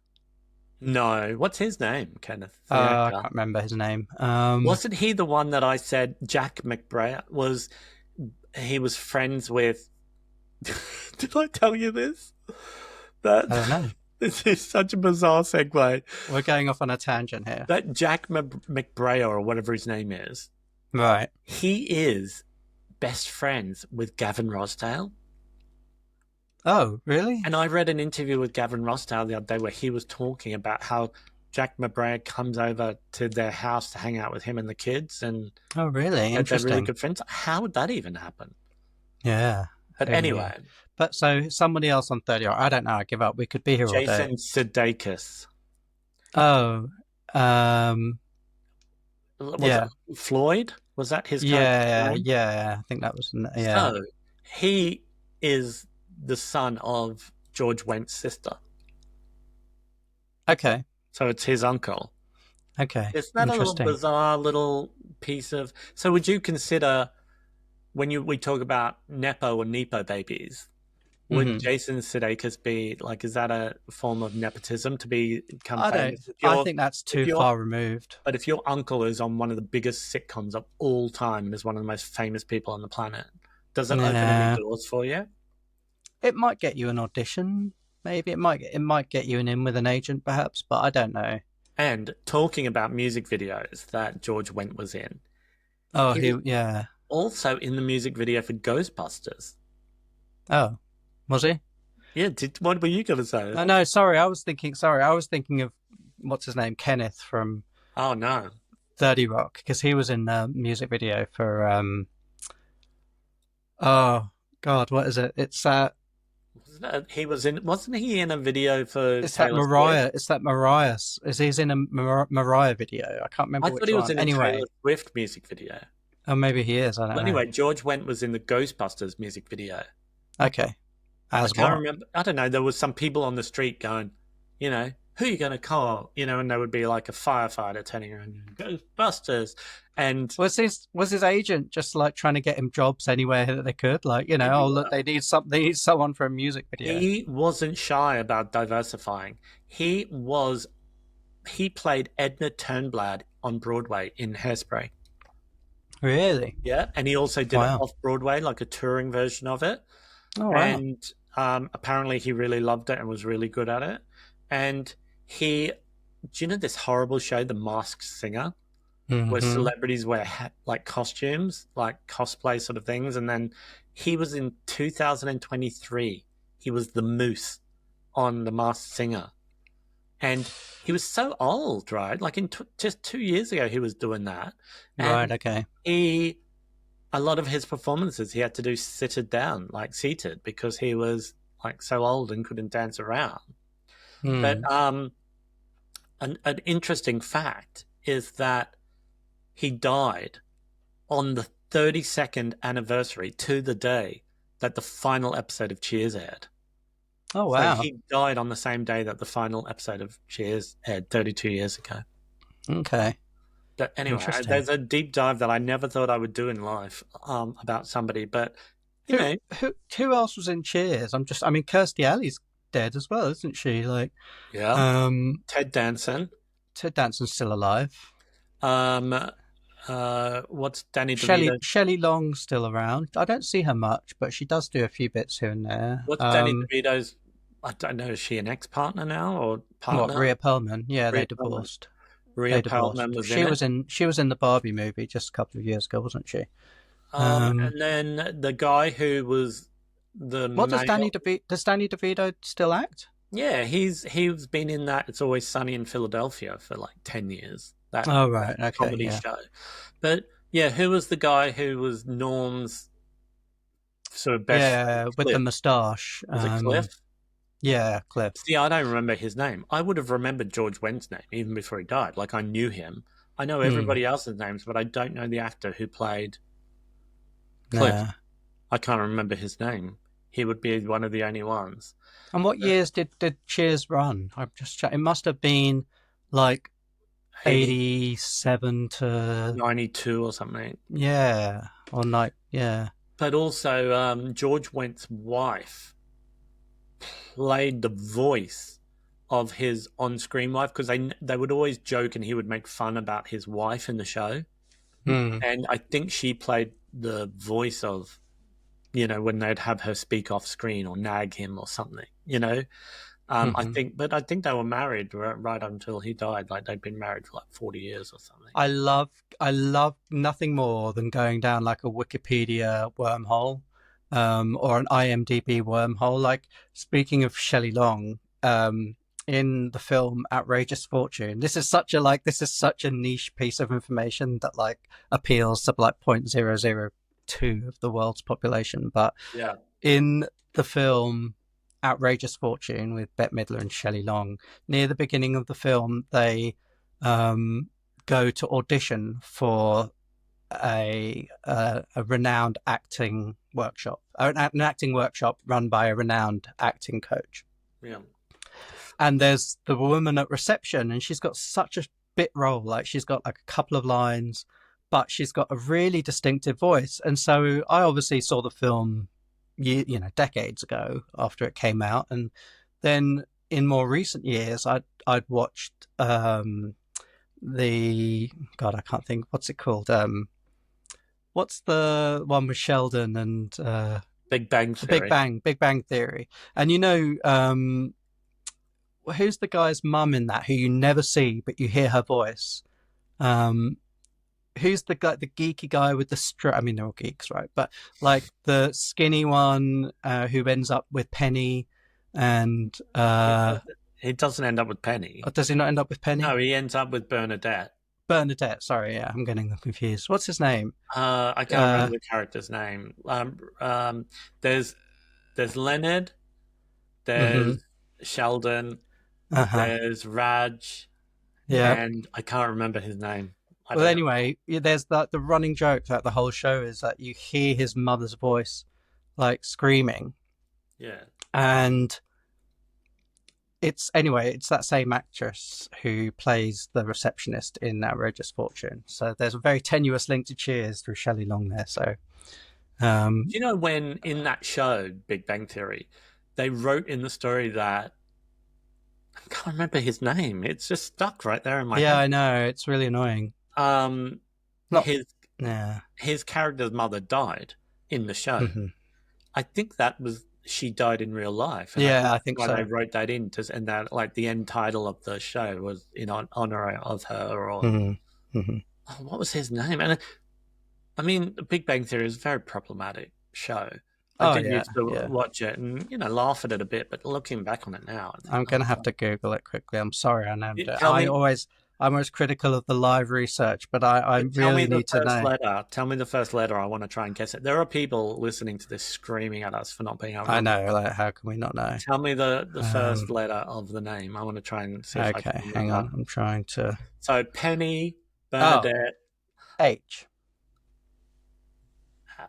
No, what's his name? Kenneth. I can't remember his name. Wasn't he the one that I said Jack McBrayer was? He was friends with. Did I tell you this? I don't know. This is such a bizarre segue. We're going off on a tangent here. That Jack McBrayer, or whatever his name is, right? He is best friends with Gavin Rossdale. Oh, really? And I read an interview with Gavin Rossdale the other day where he was talking about how Jack McBrayer comes over to their house to hang out with him and the kids. And oh, really? Interesting. They're really good friends. How would that even happen? Yeah. But anyway. But so somebody else on 30, I don't know. I give up. We could be here all day. Jason Sudeikis. Oh. Was it Floyd? Was that his character? Yeah. I think that was. Yeah. So he is the son of George Wendt's sister. Okay. So it's his uncle. Okay. Isn't that a little bizarre little piece of... So would you consider, when we talk about Nepo or Nepo babies, would Jason Sudeikis be, like, is that a form of nepotism to become famous? I think that's too far removed. But if your uncle is on one of the biggest sitcoms of all time and is one of the most famous people on the planet, does it open any doors for you? It might get you an audition, maybe. It might get you an in with an agent, perhaps, but I don't know. And talking about music videos that George Wendt was in. Oh, yeah. Also in the music video for Ghostbusters. Oh, was he? Yeah. What were you going to say? No, sorry. I was thinking of what's his name, Kenneth from. Oh no. 30 Rock, because he was in the music video for. Oh God, what is it? It's he was in. Wasn't he in a video for? It's that Mariah. Swift? It's that Mariah. He's in a Mariah video. I can't remember. I thought he was in a Taylor Swift music video. Oh, maybe he is. I don't know. Anyway, George Wendt was in the Ghostbusters music video. Okay. I As can't what? remember. I don't know. There was some people on the street going, who are you going to call? And there would be like a firefighter turning around, Ghostbusters. And Was his agent just like trying to get him jobs anywhere that they could? Like, maybe oh look, they need someone for a music video. he wasn't shy about diversifying. He played Edna Turnblad on Broadway in Hairspray. Really? Yeah. And he also did it Wow. off Broadway, like a touring version of it. Oh wow. And apparently he really loved it and was really good at it. And do you know this horrible show, The Masked Singer, where Hmm. celebrities wear like costumes, like cosplay sort of things? And then he was in 2023. He was the moose on The Masked Singer, and he was so old, right? Like in just 2 years ago, he was doing that, Right. and Okay. he a lot of his performances he had to do seated because he was like so old and couldn't dance around. But Hmm. an interesting fact is that he died on the 32nd anniversary to the day that the final episode of Cheers aired. Oh So wow. he died on the same day that the final episode of Cheers aired 32 years ago. Okay. But anyway, Interesting. there's a deep dive that I never thought I would do in life about somebody. But, you Who know, who else was in Cheers? I mean, Kirstie Alley's dead as well, isn't she? Like, yeah, um, Ted Danson. Ted Danson's still alive. Um, what's Danny DeVito? Shelley Long's still around. I don't see her much, but she does do a few bits here and there. What's Danny DeVito's? I don't know. Is she an ex-partner now or What, partner? Rhea Perlman? Yeah, they Rhea Perlman. divorced. Rhea They Perlman divorced. was in She it. was in the Barbie movie just a couple of years ago, wasn't she? Um, And then the guy who was the what male. Does Danny DeVito still act? Yeah, he's been in that. It's Always Sunny in Philadelphia for like 10 years. Oh That right, okay, comedy yeah, show. But yeah, who was the guy who was Norm's sort of best friend? yeah, with the Cliff. moustache. Was it Cliff? Yeah, Cliff. See, I don't remember his name. I would have remembered George Wendt's name even before he died. Like I knew him. I know Hmm. everybody else's names, but I don't know the actor who played Cliff. Yeah. I can't remember his name. He would be one of the only ones. And what years did Cheers run? I'm just checking. It must have been like 80, 87 to 92 or something. yeah, or like yeah. But also, George Wendt's wife played the voice of his on-screen wife because they would always joke and he would make fun about his wife in the show, Hmm. and I think she played the voice of when they'd have her speak off screen or nag him or something. Hmm. I think they were married right until he died. Like they'd been married for like 40 years or something. I love nothing more than going down like a Wikipedia wormhole, or an IMDb wormhole. Like speaking of Shelley Long, in the film Outrageous Fortune, this is such a niche piece of information that like appeals to like 0.002 of the world's population. But Yeah, in the film Outrageous Fortune with Bette Midler and Shelley Long, near the beginning of the film, they um, go to audition for a renowned acting workshop, an acting workshop run by a renowned acting coach. yeah, And there's the woman at reception, and she's got such a bit role, like she's got like a couple of lines, but she's got a really distinctive voice. And so I obviously saw the film, decades ago after it came out, and then in more recent years, I'd watched the God, I can't think what's it called. What's the one with Sheldon and Big Bang the Theory. Big Bang Theory, and who's the guy's mum in that who you never see but you hear her voice? Um, who's the guy, the geeky guy with the I mean, they're all geeks, right? But like the skinny one who ends up with Penny, and He doesn't end up with Penny. does he not end up with Penny? No, he ends up with Bernadette. Bernadette. Sorry, yeah, I'm getting them confused. What's his name? I can't remember the character's name. There's Leonard, Mm-hmm. there's Sheldon, Uh-huh. there's Raj, Yeah. and I can't remember his name. I Well, don't know. anyway, there's that the running joke that the whole show is that you hear his mother's voice, like screaming, Yeah, And it's that same actress who plays the receptionist in Outrageous Fortune. So there's a very tenuous link to Cheers through Shelley Long there. So, Do you know when in that show, Big Bang Theory, they wrote in the story that I can't remember his name. It's just stuck right there in my yeah, head. I know, it's really annoying. Um, Not, his yeah, his character's mother died in the show. hmm I think that was she died in real life, and I yeah, think I that's think why they so. wrote that in. And that like the end title of the show was in honor of her. Or hmm hmm oh, what was his name? And I mean, The Big Bang Theory is a very problematic show. I Oh did yeah, used to yeah. watch it and laugh at it a bit, but looking back on it now, I think, I'm oh gonna have god, to Google it quickly. I'm sorry, I named it. tell me, I'm always critical of the live research, but I tell me really the need to first know. letter. Tell me the first letter. I want to try and guess it. There are people listening to this screaming at us for not being able I to. know, like, how can we not know? Tell me the first Um, letter of the name. I want to try and see if I can okay, hang remember. on. I'm trying to. So Penny, Oh, Bernadette, H.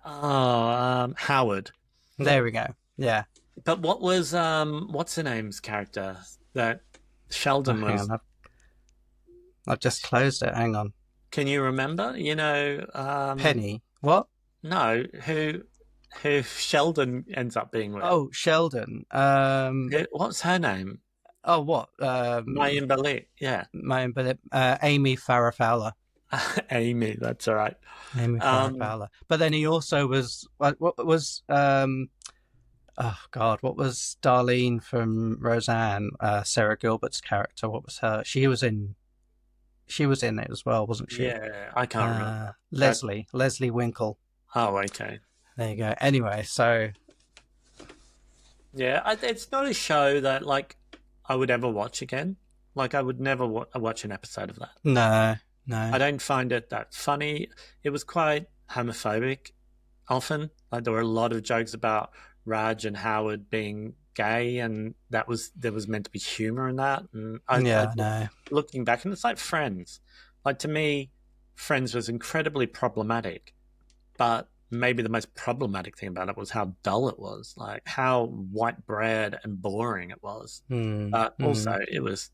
Howard. There we go. Yeah. But what was what's the name's character that Oh, Sheldon hang was? on. I've just closed it. Hang on. Can you remember? Penny. What? No, who Sheldon ends up being with? Oh, Sheldon. What's her name? Oh, what? Mayim Bialik. Yeah, My but Amy Farrah Fowler. Amy. That's all right. Amy Farrah Um, Fowler. But then he also was what was oh God, what was Darlene from Roseanne, Sarah Gilbert's character? What was her? She was in it as well, wasn't she? yeah, I can't remember. That. Leslie Winkle. Oh, okay. There you go. Anyway, so Yeah, it's not a show that like I would ever watch again. Like I would never watch an episode of that. no, no, I don't find it that funny. It was quite homophobic often. Like there were a lot of jokes about Raj and Howard being gay, and there was meant to be humor in that. And I yeah, no, looking back, and it's like Friends. Like to me, Friends was incredibly problematic, but maybe the most problematic thing about it was how dull it was, like how white bread and boring it was. mm, But also, mm. it was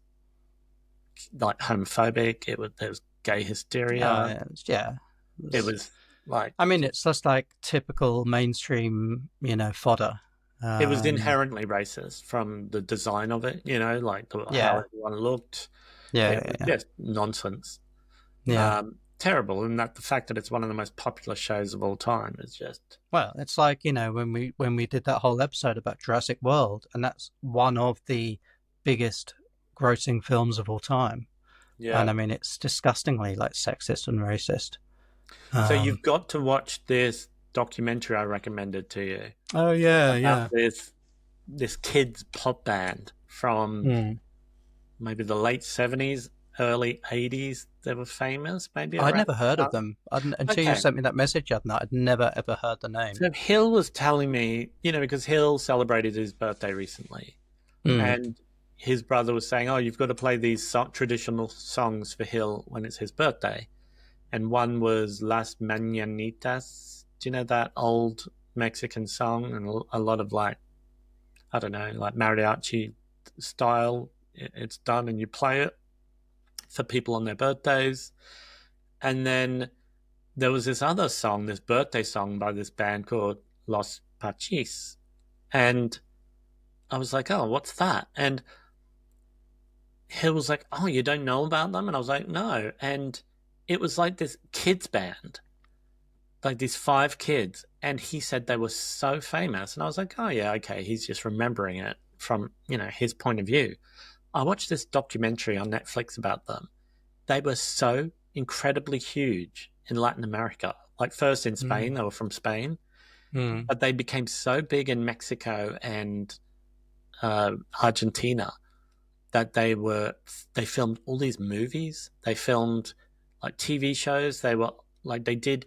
like homophobic. There was gay hysteria. Yeah. It was like I mean, it's just like typical mainstream, fodder. it was Um, inherently racist from the design of it. Like how yeah, everyone looked. yeah, It was yeah, just nonsense. yeah. Terrible, and that the fact that it's one of the most popular shows of all time is just Well, it's like when we did that whole episode about Jurassic World, and that's one of the biggest grossing films of all time. yeah. And I mean, it's disgustingly like sexist and racist. So Um, you've got to watch this documentary I recommended to you oh yeah, about yeah. this kids pop band from Mm. maybe the late 70s, early 80s. They were famous, maybe I'd around never heard of that. them until you Okay. sent me that message the other night. I'd never ever heard the name. So Hill was telling me, because Hill celebrated his birthday recently, Mm. and his brother was saying, "Oh, you've got to play these traditional songs for Hill when it's his birthday." And one was Las Mañanitas. Do you know that old Mexican song? And a lot of like, I don't know, like mariachi style. It's done, and you play it for people on their birthdays. And then there was this other song, this birthday song by this band called Los Pachis. And I was like, oh, what's that? And he was like, oh, you don't know about them? And I was like, no. And it was like this kids band, like these 5 kids. And he said they were so famous. And I was like, oh, yeah, okay. He's just remembering it from, his point of view. I watched this documentary on Netflix about them. They were so incredibly huge in Latin America. Like first in Spain, Mm. they were from Spain, Mm. but they became so big in Mexico and Argentina that they filmed all these movies. They filmed like TV shows. They did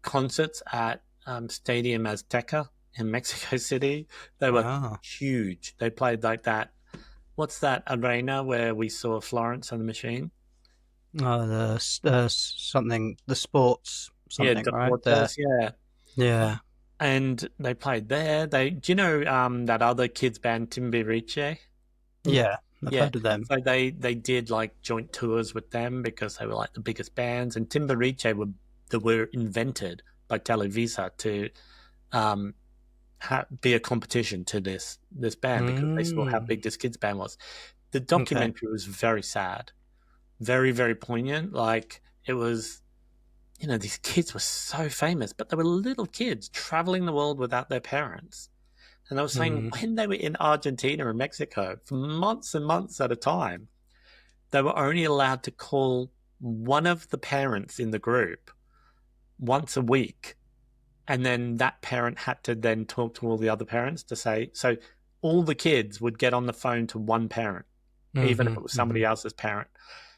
concerts at Stadium Azteca in Mexico City. They were Wow. huge. They played like that. What's that arena where we saw Florence and the Machine? Oh, the sports Yeah, something, right? Deportes. Yeah, Yeah. and they played there. Do you know that other kids band Timbiriche? Yeah, I've Yeah, heard of them. so they did like joint tours with them because they were like the biggest bands, and Timbiriche were invented by Televisa to um, be a competition to this band because they saw how Mm, big this kids band was. The okay. documentary was very sad, very very poignant. Like it was, these kids were so famous, but they were little kids traveling the world without their parents. And I was saying Mm, when they were in Argentina and Mexico for months and months at a time, they were only allowed to call one of the parents in the group once a week. And then that parent had to then talk to all the other parents to say, so all the kids would get on the phone to one parent, even if hmm it was hmm somebody else's parent.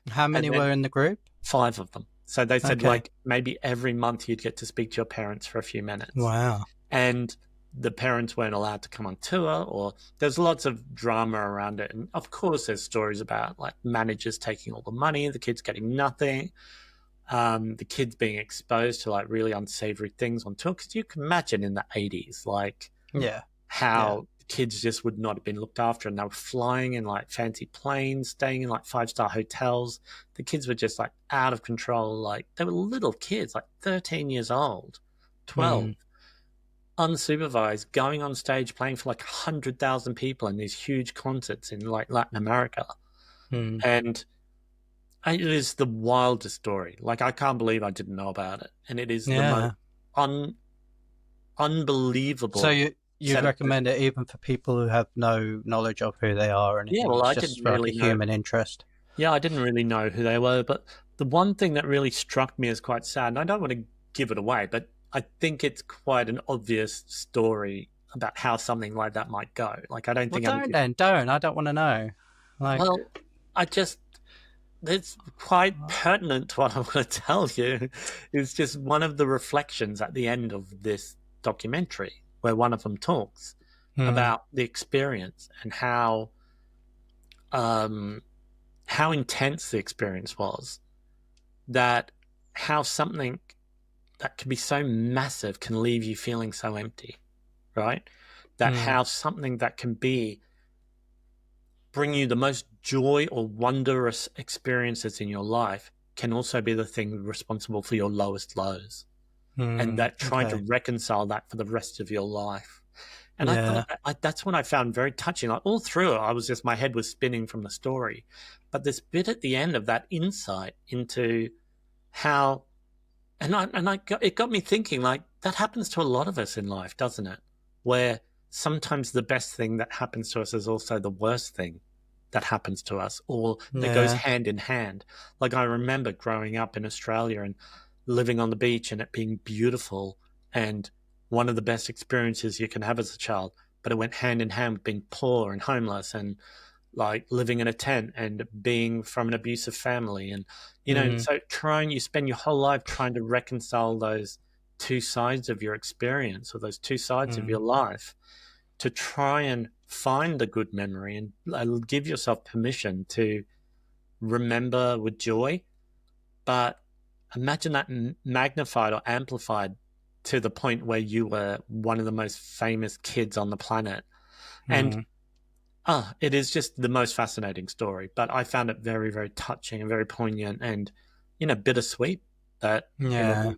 How And many then were in the group? 5 of them. So they said, Okay. like, maybe every month you'd get to speak to your parents for a few minutes. Wow. And the parents weren't allowed to come on tour, or there's lots of drama around it. And of course, there's stories about like managers taking all the money, the kids getting nothing, the kids being exposed to like really unsavory things on tour. Because you can imagine in the 80s, like Yeah. Yeah. how kids just would not have been looked after, and they were flying in like fancy planes, staying in like 5-star hotels. The kids were just like out of control. Like they were little kids, like 13 years old, 12, Mm, unsupervised, going on stage playing for like 100,000 people in these huge concerts in like Latin America. mm. And it is the wildest story. Like I can't believe I didn't know about it. And it is the most Yeah. un- So unbelievable you'd set of. recommend it even for people who have no knowledge of who they are or Yeah, anything. well, It's I just didn't for like a really know. human interest. Yeah, I didn't really know who they were, but the one thing that really struck me as quite sad, and I don't want to give it away, but I think it's quite an obvious story about how something like that might go. Like, I don't Well, think I'm. don't then. Don't. I don't want to know. Like, Well, I just. It's quite pertinent to what I'm going to tell you. It's just one of the reflections at the end of this documentary, where one of them talks hmm, about the experience and um, how intense the experience was, that how something that can be so massive can leave you feeling so empty, right? That hmm, how something that can be bring you the most joy or wondrous experiences in your life can also be the thing responsible for your lowest lows, and hmm. that trying to Okay. reconcile that for the rest of your life. And I thought Yeah. that's what I found very touching. Like all through it, I was just my head was spinning from the story, but this bit at the end of that insight into how, it got me thinking, like that happens to a lot of us in life, doesn't it? Where sometimes the best thing that happens to us is also the worst thing that happens to us, or that goes Yeah. hand in hand. Like I remember growing up in Australia and living on the beach and it being beautiful and one of the best experiences you can have as a child, but it went hand in hand with being poor and homeless and like living in a tent and being from an abusive family. And Hmm, so you spend your whole life trying to reconcile those two sides of your experience, or those two sides of hmm. your life, to try and find the good memory and give yourself permission to remember with joy. But imagine that magnified or amplified to the point where you were one of the most famous kids on the planet. And Hmm. it is just the most fascinating story. But I found it very, very touching and very poignant and, bittersweet that, Yeah.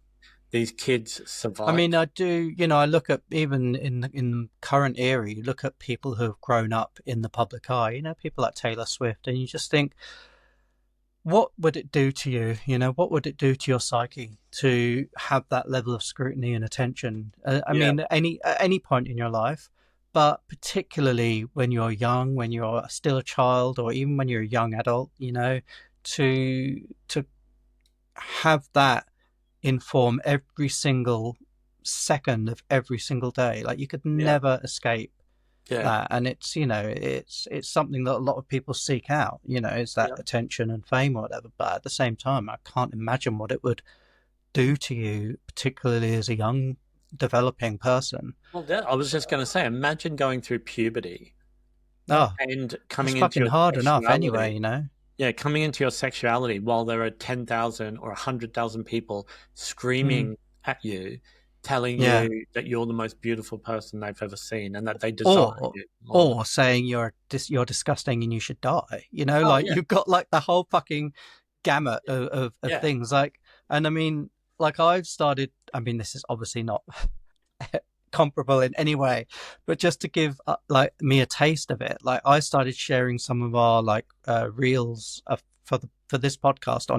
these kids I mean, survived. I do. I look at even in the current era, you look at people who have grown up in the public eye. People like Taylor Swift, and you just think, what would it do to you? What would it do to your psyche to have that level of scrutiny and attention? I Yeah, mean, at any point in your life, but particularly when you're young, when you're still a child, or even when you're a young adult, to have that inform every single second of every single day. Like you could yeah, never escape yeah, that, and it's something that a lot of people seek out. Is that yeah. attention and fame or whatever. But at the same time, I can't imagine what it would do to you, particularly as a young developing person. Well, I was just going to say, imagine going through puberty Oh, and that's coming into fucking your hard enough sexuality. anyway. Yeah, coming into your sexuality while there are 10,000 or 100,000 people Hmm. screaming at you telling Yeah. you that you're the most beautiful person they've ever seen and that they desire Or you. or saying you're disgusting and you should die. Oh, Like yeah. you've got like the whole fucking gamut of Yeah. things. Like, and I mean, like I've started. I mean, this is obviously not comparable in any way, but just to give like me a taste of it, like I started sharing some of our like reels for this podcast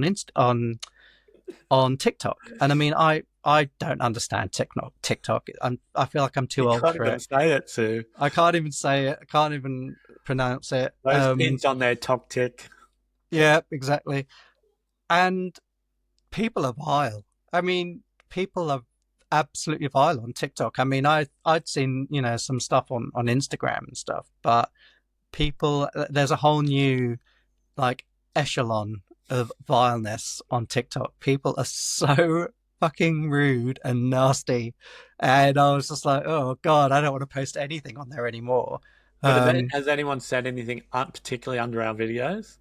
on TikTok. And I mean, I don't understand TikTok. I feel like I'm You too old can't for even it. say it, Sue. I can't even say it. I can't even pronounce it. Those kids on their TikTok. Yeah, exactly. And people are vile. I mean, people are absolutely vile on TikTok. I mean, I'd seen some stuff on Instagram and stuff, but people, there's a whole new like echelon of vileness on TikTok. People are so fucking rude and nasty, and I was just like, oh god, I don't want to post anything on there anymore. But has anyone said anything particularly under our videos?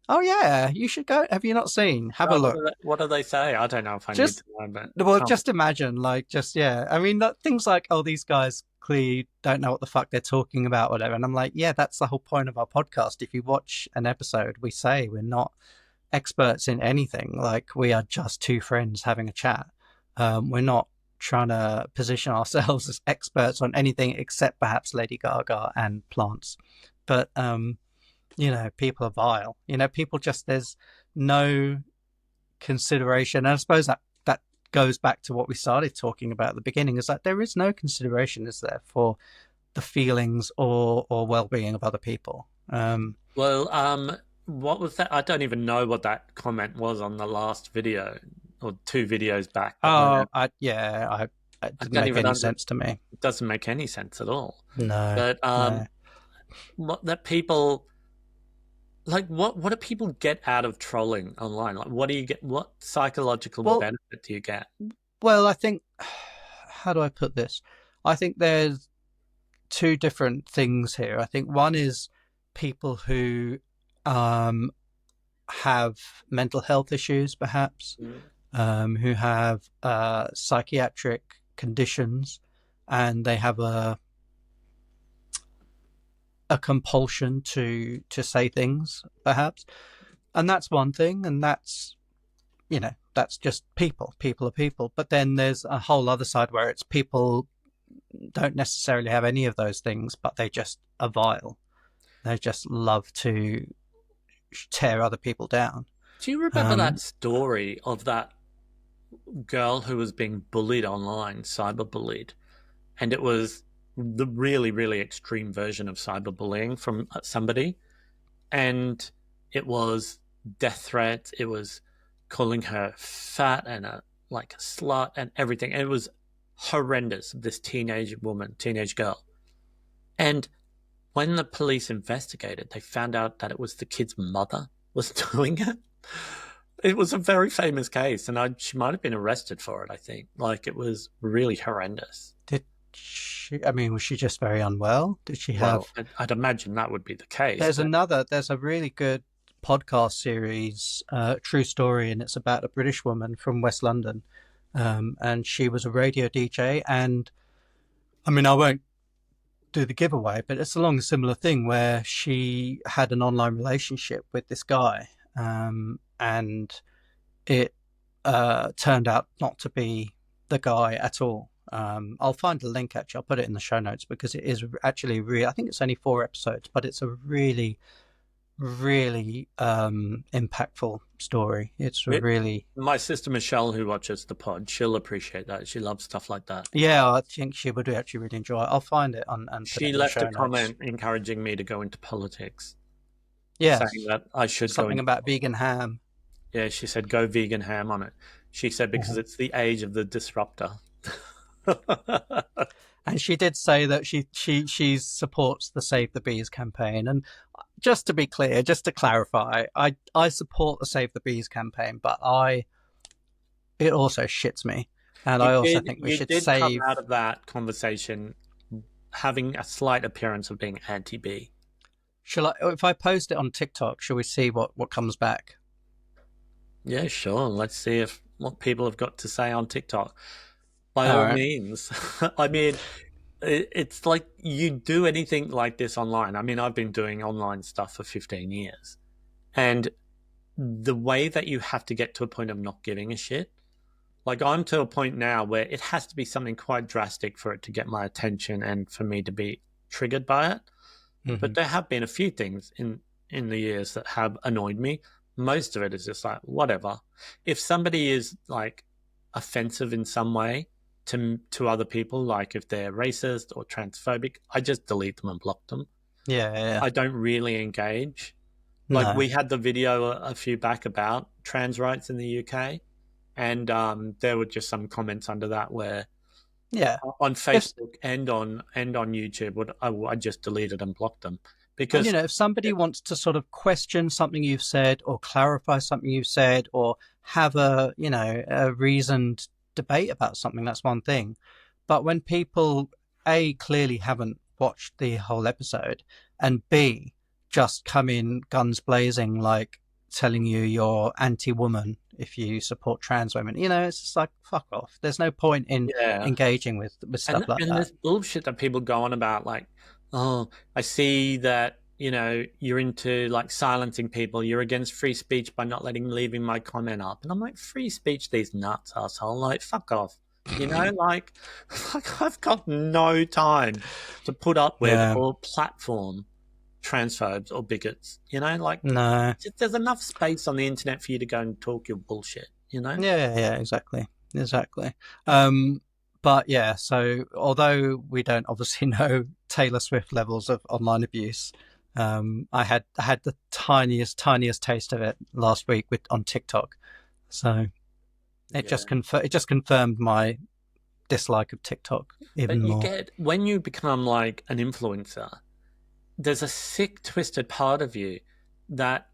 Oh yeah, you should go. Have you not seen? Have a Oh, look. what do they say? I don't know if I need Just to know, but well, just imagine, like, just yeah. I mean, things like, oh, these guys clearly don't know what the fuck they're talking about, whatever. And I'm like, yeah, that's the whole point of our podcast. If you watch an episode, we say we're not experts in anything. Like, we are just two friends having a chat. We're not trying to position ourselves as experts on anything except perhaps Lady Gaga and plants. But people are vile. People just there's no consideration. And I suppose that goes back to what we started talking about at the beginning, is that there is no consideration, is there, for the feelings or well-being of other people. What was that? I don't even know what that comment was on the last video or two videos back. But Oh, it I didn't don't make even any sense to me. It doesn't make any sense at all. No, But no. what that people like, what do people get out of trolling online? Like, what do you get? What psychological Well, benefit do you get? I think, how do I put this? I think there's two different things here. I think one is people who have mental health issues, perhaps, who have psychiatric conditions, and they have a compulsion to say things, perhaps, and that's one thing, and that's that's just people. People are people. But then there's a whole other side where it's people don't necessarily have any of those things, but they just are vile. They just love to tear other people down. Do you remember that story of that girl who was being bullied online, cyberbullied? And it was the really, really extreme version of cyberbullying from somebody. And it was death threats. It was calling her fat and a slut and everything. And it was horrendous, this teenage girl. And when the police investigated, they found out that it was the kid's mother was doing it. It was a very famous case, and she might have been arrested for it, I think. Like, it was really horrendous. Did she, I mean, was she just very unwell? Did she have... Well, I'd imagine that would be the case. There's a really good podcast series, True Story, and it's about a British woman from West London. And she was a radio DJ, and I mean, I won't do the giveaway, but it's along a similar thing where she had an online relationship with this guy, and it turned out not to be the guy at all. I'll find a link, actually. I'll put it in the show notes, because it is actually I think it's only 4 episodes, but it's a really, really impactful story. It's really... My sister Michelle, who watches the pod, she'll appreciate that. She loves stuff like that. Yeah, I think she would actually really enjoy it. I'll find it and she left a comment encouraging me to go into politics. Yeah, saying that I should something about vegan ham. Yeah, she said go vegan ham on it. She said because it's the age of the disruptor. And she did say that she supports the Save the Bees campaign. And just to be clear, just to clarify, I support the Save the Bees campaign, but it also shits me. And I also think we should save... come out of that conversation having a slight appearance of being anti-bee. If I post it on TikTok, shall we see what comes back? Yeah, sure. Let's see what people have got to say on TikTok. by All all right. means. I mean, it's like you do anything like this online. I mean, I've been doing online stuff for 15 years. And the way that you have to get to a point of not giving a shit, like I'm to a point now where it has to be something quite drastic for it to get my attention and for me to be triggered by it. Mm-hmm. But there have been a few things in the years that have annoyed me. Most of it is just like whatever. If somebody is like offensive in some way to other people, like if they're racist or transphobic, I just delete them and block them. Yeah, yeah. I don't really engage. Like No. we had the video a few back about trans rights in the UK, and there were just some comments under that where Yeah. on If Facebook and on YouTube, I just deleted and blocked them and because if somebody wants to sort of question something you've said or clarify something you've said or have a reasoned debate about something, that's one thing. But when people A clearly haven't watched the whole episode and B just come in guns blazing like telling you you're anti-woman if you support trans women, it's just like fuck off. There's no point in yeah, engaging with stuff like and that. this bullshit that people go on about, like, oh, I see that you're into like silencing people, you're against free speech by not leaving my comment up, and I'm like, free speech, these nuts, asshole, like fuck off, like, like I've got no time to put up with Yeah. or platform transphobes or bigots, like No. there's enough space on the internet for you to go and talk your bullshit. Yeah, exactly. But yeah, so although we don't obviously know Taylor Swift levels of online abuse, I had the tiniest taste of it last week on TikTok. So it Yeah. just confirmed my dislike of TikTok But even you more. get, when you become like an influencer, there's a sick, twisted part of you that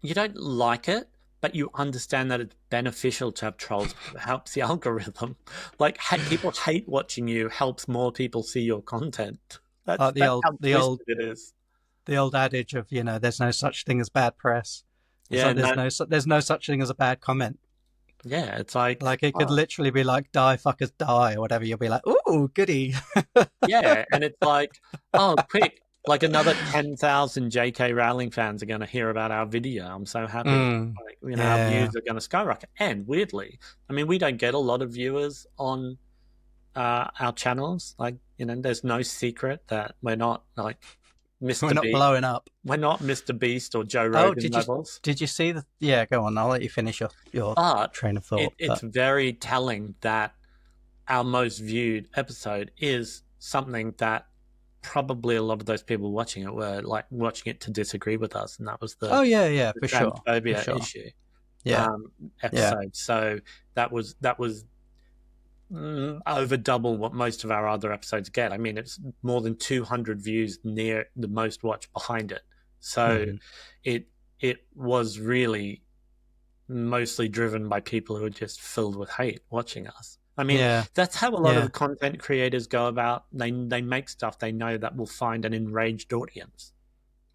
you don't like it, but you understand that it's beneficial to have trolls because it helps the algorithm. Like, people hate watching you helps more people see your content. Like That's how twisted it is. the old adage of there's no such thing as bad press. It's Yeah, like and there's no such thing as a bad comment. yeah, it's like, Like it could oh, literally be like "die fuckers die" or whatever. You'll be like, "Ooh, goody." yeah, and it's like, oh, quick, like another 10,000 J.K. Rowling fans are going to hear about our video. I'm so happy. Mm, Like, our yeah, views are going to skyrocket. And weirdly, I mean, we don't get a lot of viewers on our channels. Like, there's no secret that we're not like we're Mr. not Beast. blowing up. We're not Mr. Beast or Joe Oh, Rogan levels. did you see the? Yeah, go on. I'll let you finish your But train of thought. it's But very telling that our most viewed episode is something that probably a lot of those people watching it were like watching it to disagree with us, and that was oh the, yeah, for sure, for transphobia sure. issue Yeah, yeah, episode. So that was over double what most of our other episodes get. I mean, it's more than 200 views, near the most watched behind it. So mm-hmm. it was really mostly driven by people who are just filled with hate watching us. I mean, Yeah, that's how a lot yeah, of content creators go about. They make stuff they know that will find an enraged audience.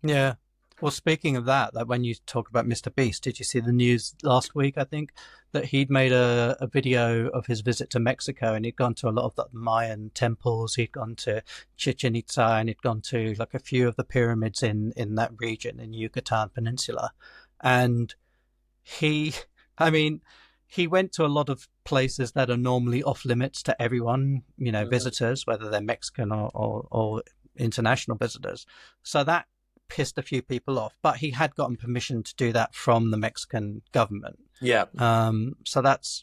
yeah. Well, speaking of that, like when you talk about Mr. Beast, did you see the news last week? I think that he'd made a video of his visit to Mexico, and he'd gone to a lot of the Mayan temples. He'd gone to Chichen Itza, and he'd gone to like a few of the pyramids in that region in Yucatan Peninsula. And he, I mean, he went to a lot of places that are normally off limits to everyone, visitors, whether they're Mexican or international visitors. So that pissed a few people off, but he had gotten permission to do that from the Mexican government. Yeah, So that's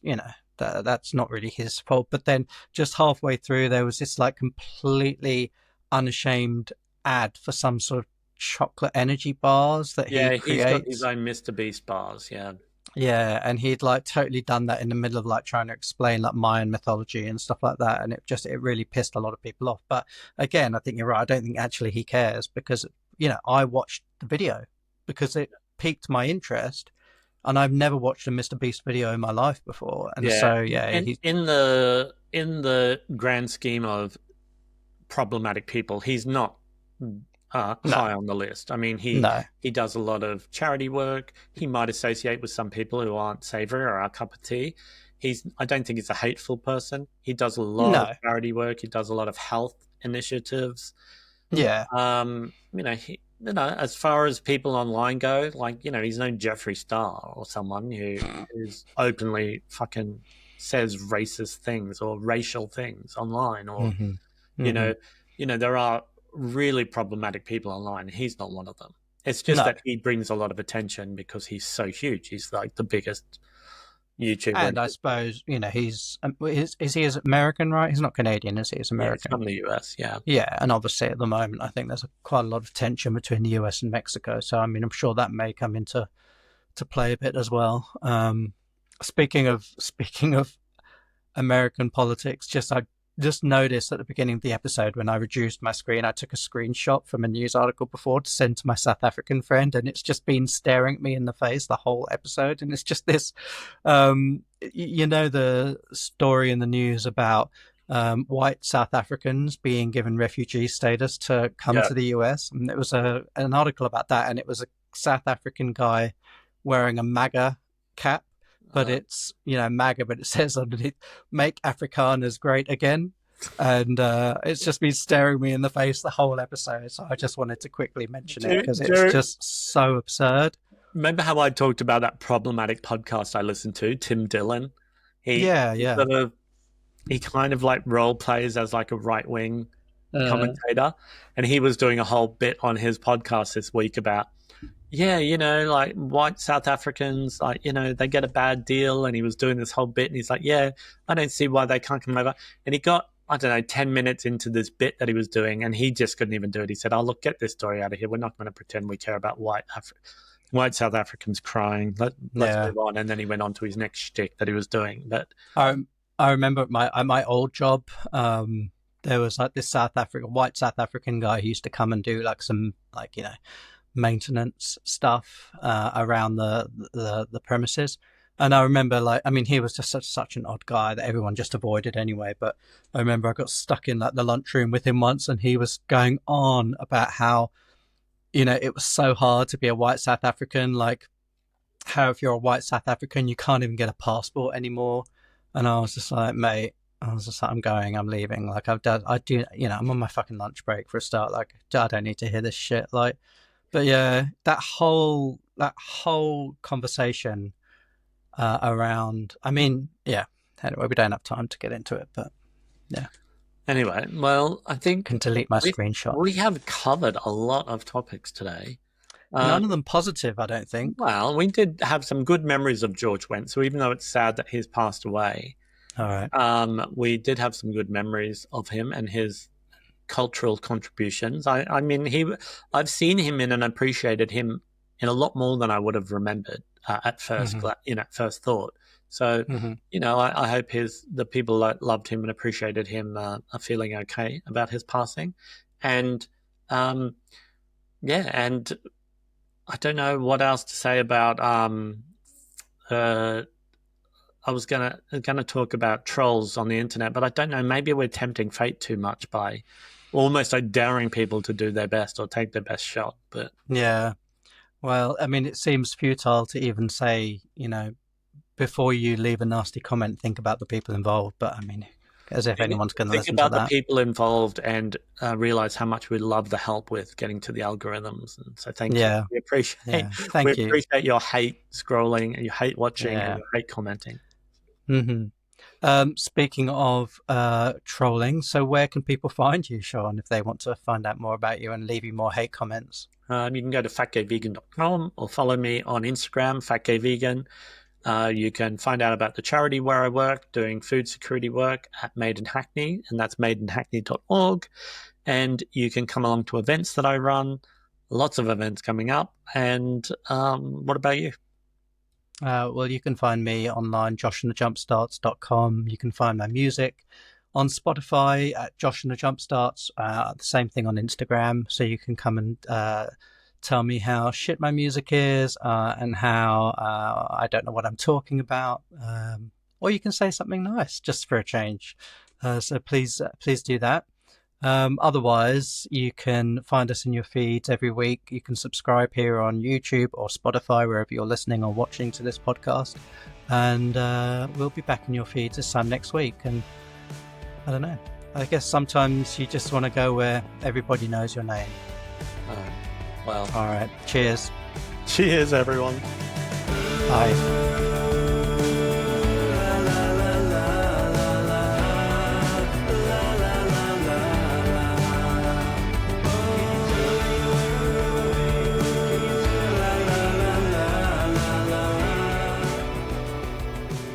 that's not really his fault. But then just halfway through, there was this like completely unashamed ad for some sort of chocolate energy bars that he yeah, he's got his creates. own Mr. Beast bars. Yeah, Yeah, and he'd like totally done that in the middle of like trying to explain like Mayan mythology and stuff like that, and it really pissed a lot of people off. But again, I think you're right. I don't think actually he cares because I watched the video because it piqued my interest, and I've never watched a Mr. Beast video in my life before, and yeah, so yeah, and he's in the grand scheme of problematic people, he's not no, high on the list. I mean, no, he does a lot of charity work. He might associate with some people who aren't savory or our cup of tea. I don't think he's a hateful person. He does a lot of No. charity work. He does a lot of health initiatives. Yeah. As far as people online go, like, he's no Jeffree Star or someone who's openly fucking says racist things or racial things online, or Mm-hmm. you Mm-hmm. know, there are really problematic people online. He's not one of them. It's just No. that he brings a lot of attention because he's so huge. He's like the biggest YouTuber. And I suppose, he's is he is American, right? He's not Canadian, is he? He's Yeah, he's American. from the US. Yeah. Yeah, and obviously at the moment, I think there's quite a lot of tension between the US and Mexico. So I mean, I'm sure that may come into play a bit as well. Speaking of American politics, I just noticed at the beginning of the episode when I reduced my screen, I took a screenshot from a news article before to send to my South African friend, and it's just been staring at me in the face the whole episode. And it's just this, the story in the news about white South Africans being given refugee status to come Yeah. to the US, and it was an article about that, and it was a South African guy wearing a MAGA cap, but it's MAGA, but it says underneath "Make Afrikaners Great Again," and it's just been staring me in the face the whole episode. So I just wanted to quickly mention it because it's just so absurd. Remember how I talked about that problematic podcast I listened to, Tim Dillon? He he kind of like role plays as like a right wing commentator, and he was doing a whole bit on his podcast this week about, like white South Africans, like, they get a bad deal. And he was doing this whole bit, and he's like, I don't see why they can't come over. And he got, I don't know, 10 minutes into this bit that he was doing, and he just couldn't even do it. He said, "Oh, look, get this story out of here. We're not going to pretend we care about white South Africans crying. Let's move on." And then he went on to his next shtick that he was doing. But I remember at my old job, there was like this white South African guy who used to come and do like some maintenance stuff around the premises. And I remember, he was just such an odd guy that everyone just avoided anyway. But I remember I got stuck in the lunchroom with him once, and he was going on about how, it was so hard to be a white South African. Like, how if you're a white South African, you can't even get a passport anymore. And I was just like, mate, I'm leaving. Like, I'm on my fucking lunch break for a start. Like, I don't need to hear this shit. Like, but yeah, that whole conversation around. Anyway, we don't have time to get into it, but yeah. Anyway, well, I think I can delete my screenshot. We have covered a lot of topics today. None of them positive, I don't think. Well, we did have some good memories of George Wendt, so even though it's sad that he's passed away, all right, we did have some good memories of him and his cultural contributions. I've seen him in and appreciated him in a lot more than I would have remembered at first, at first thought. So, I hope the people that loved him and appreciated him are feeling okay about his passing. And, and I don't know what else to say about, I was gonna talk about trolls on the internet, but I don't know, maybe we're tempting fate too much by almost like daring people to do their best or take their best shot. But yeah, well, it seems futile to even say, before you leave a nasty comment, think about the people involved. But as if anyone's going to listen to that. Think about the people involved and realize how much we love the help with getting to the algorithms. And so thank you. We appreciate your hate scrolling and your hate watching and your hate commenting. Speaking of trolling, so where can people find you, Sean, if they want to find out more about you and leave you more hate comments? You can go to fatgayvegan.com or follow me on Instagram, fatgayvegan. You can find out about the charity where I work, doing food security work at Made in Hackney, and that's madeinhackney.org. And you can come along to events that I run, lots of events coming up. And what about you? Well, you can find me online, joshandthejumpstarts.com. You can find my music on Spotify at Josh and the Jumpstarts. The same thing on Instagram. So you can come and tell me how shit my music is and how I don't know what I'm talking about. Or you can say something nice just for a change. So please do that. Otherwise, you can find us in your feeds every week. You can subscribe here on YouTube or Spotify, wherever you're listening or watching to this podcast. And we'll be back in your feeds this time next week. And I don't know. I guess sometimes you just want to go where everybody knows your name. Well, all right. Cheers. Cheers, everyone. Bye.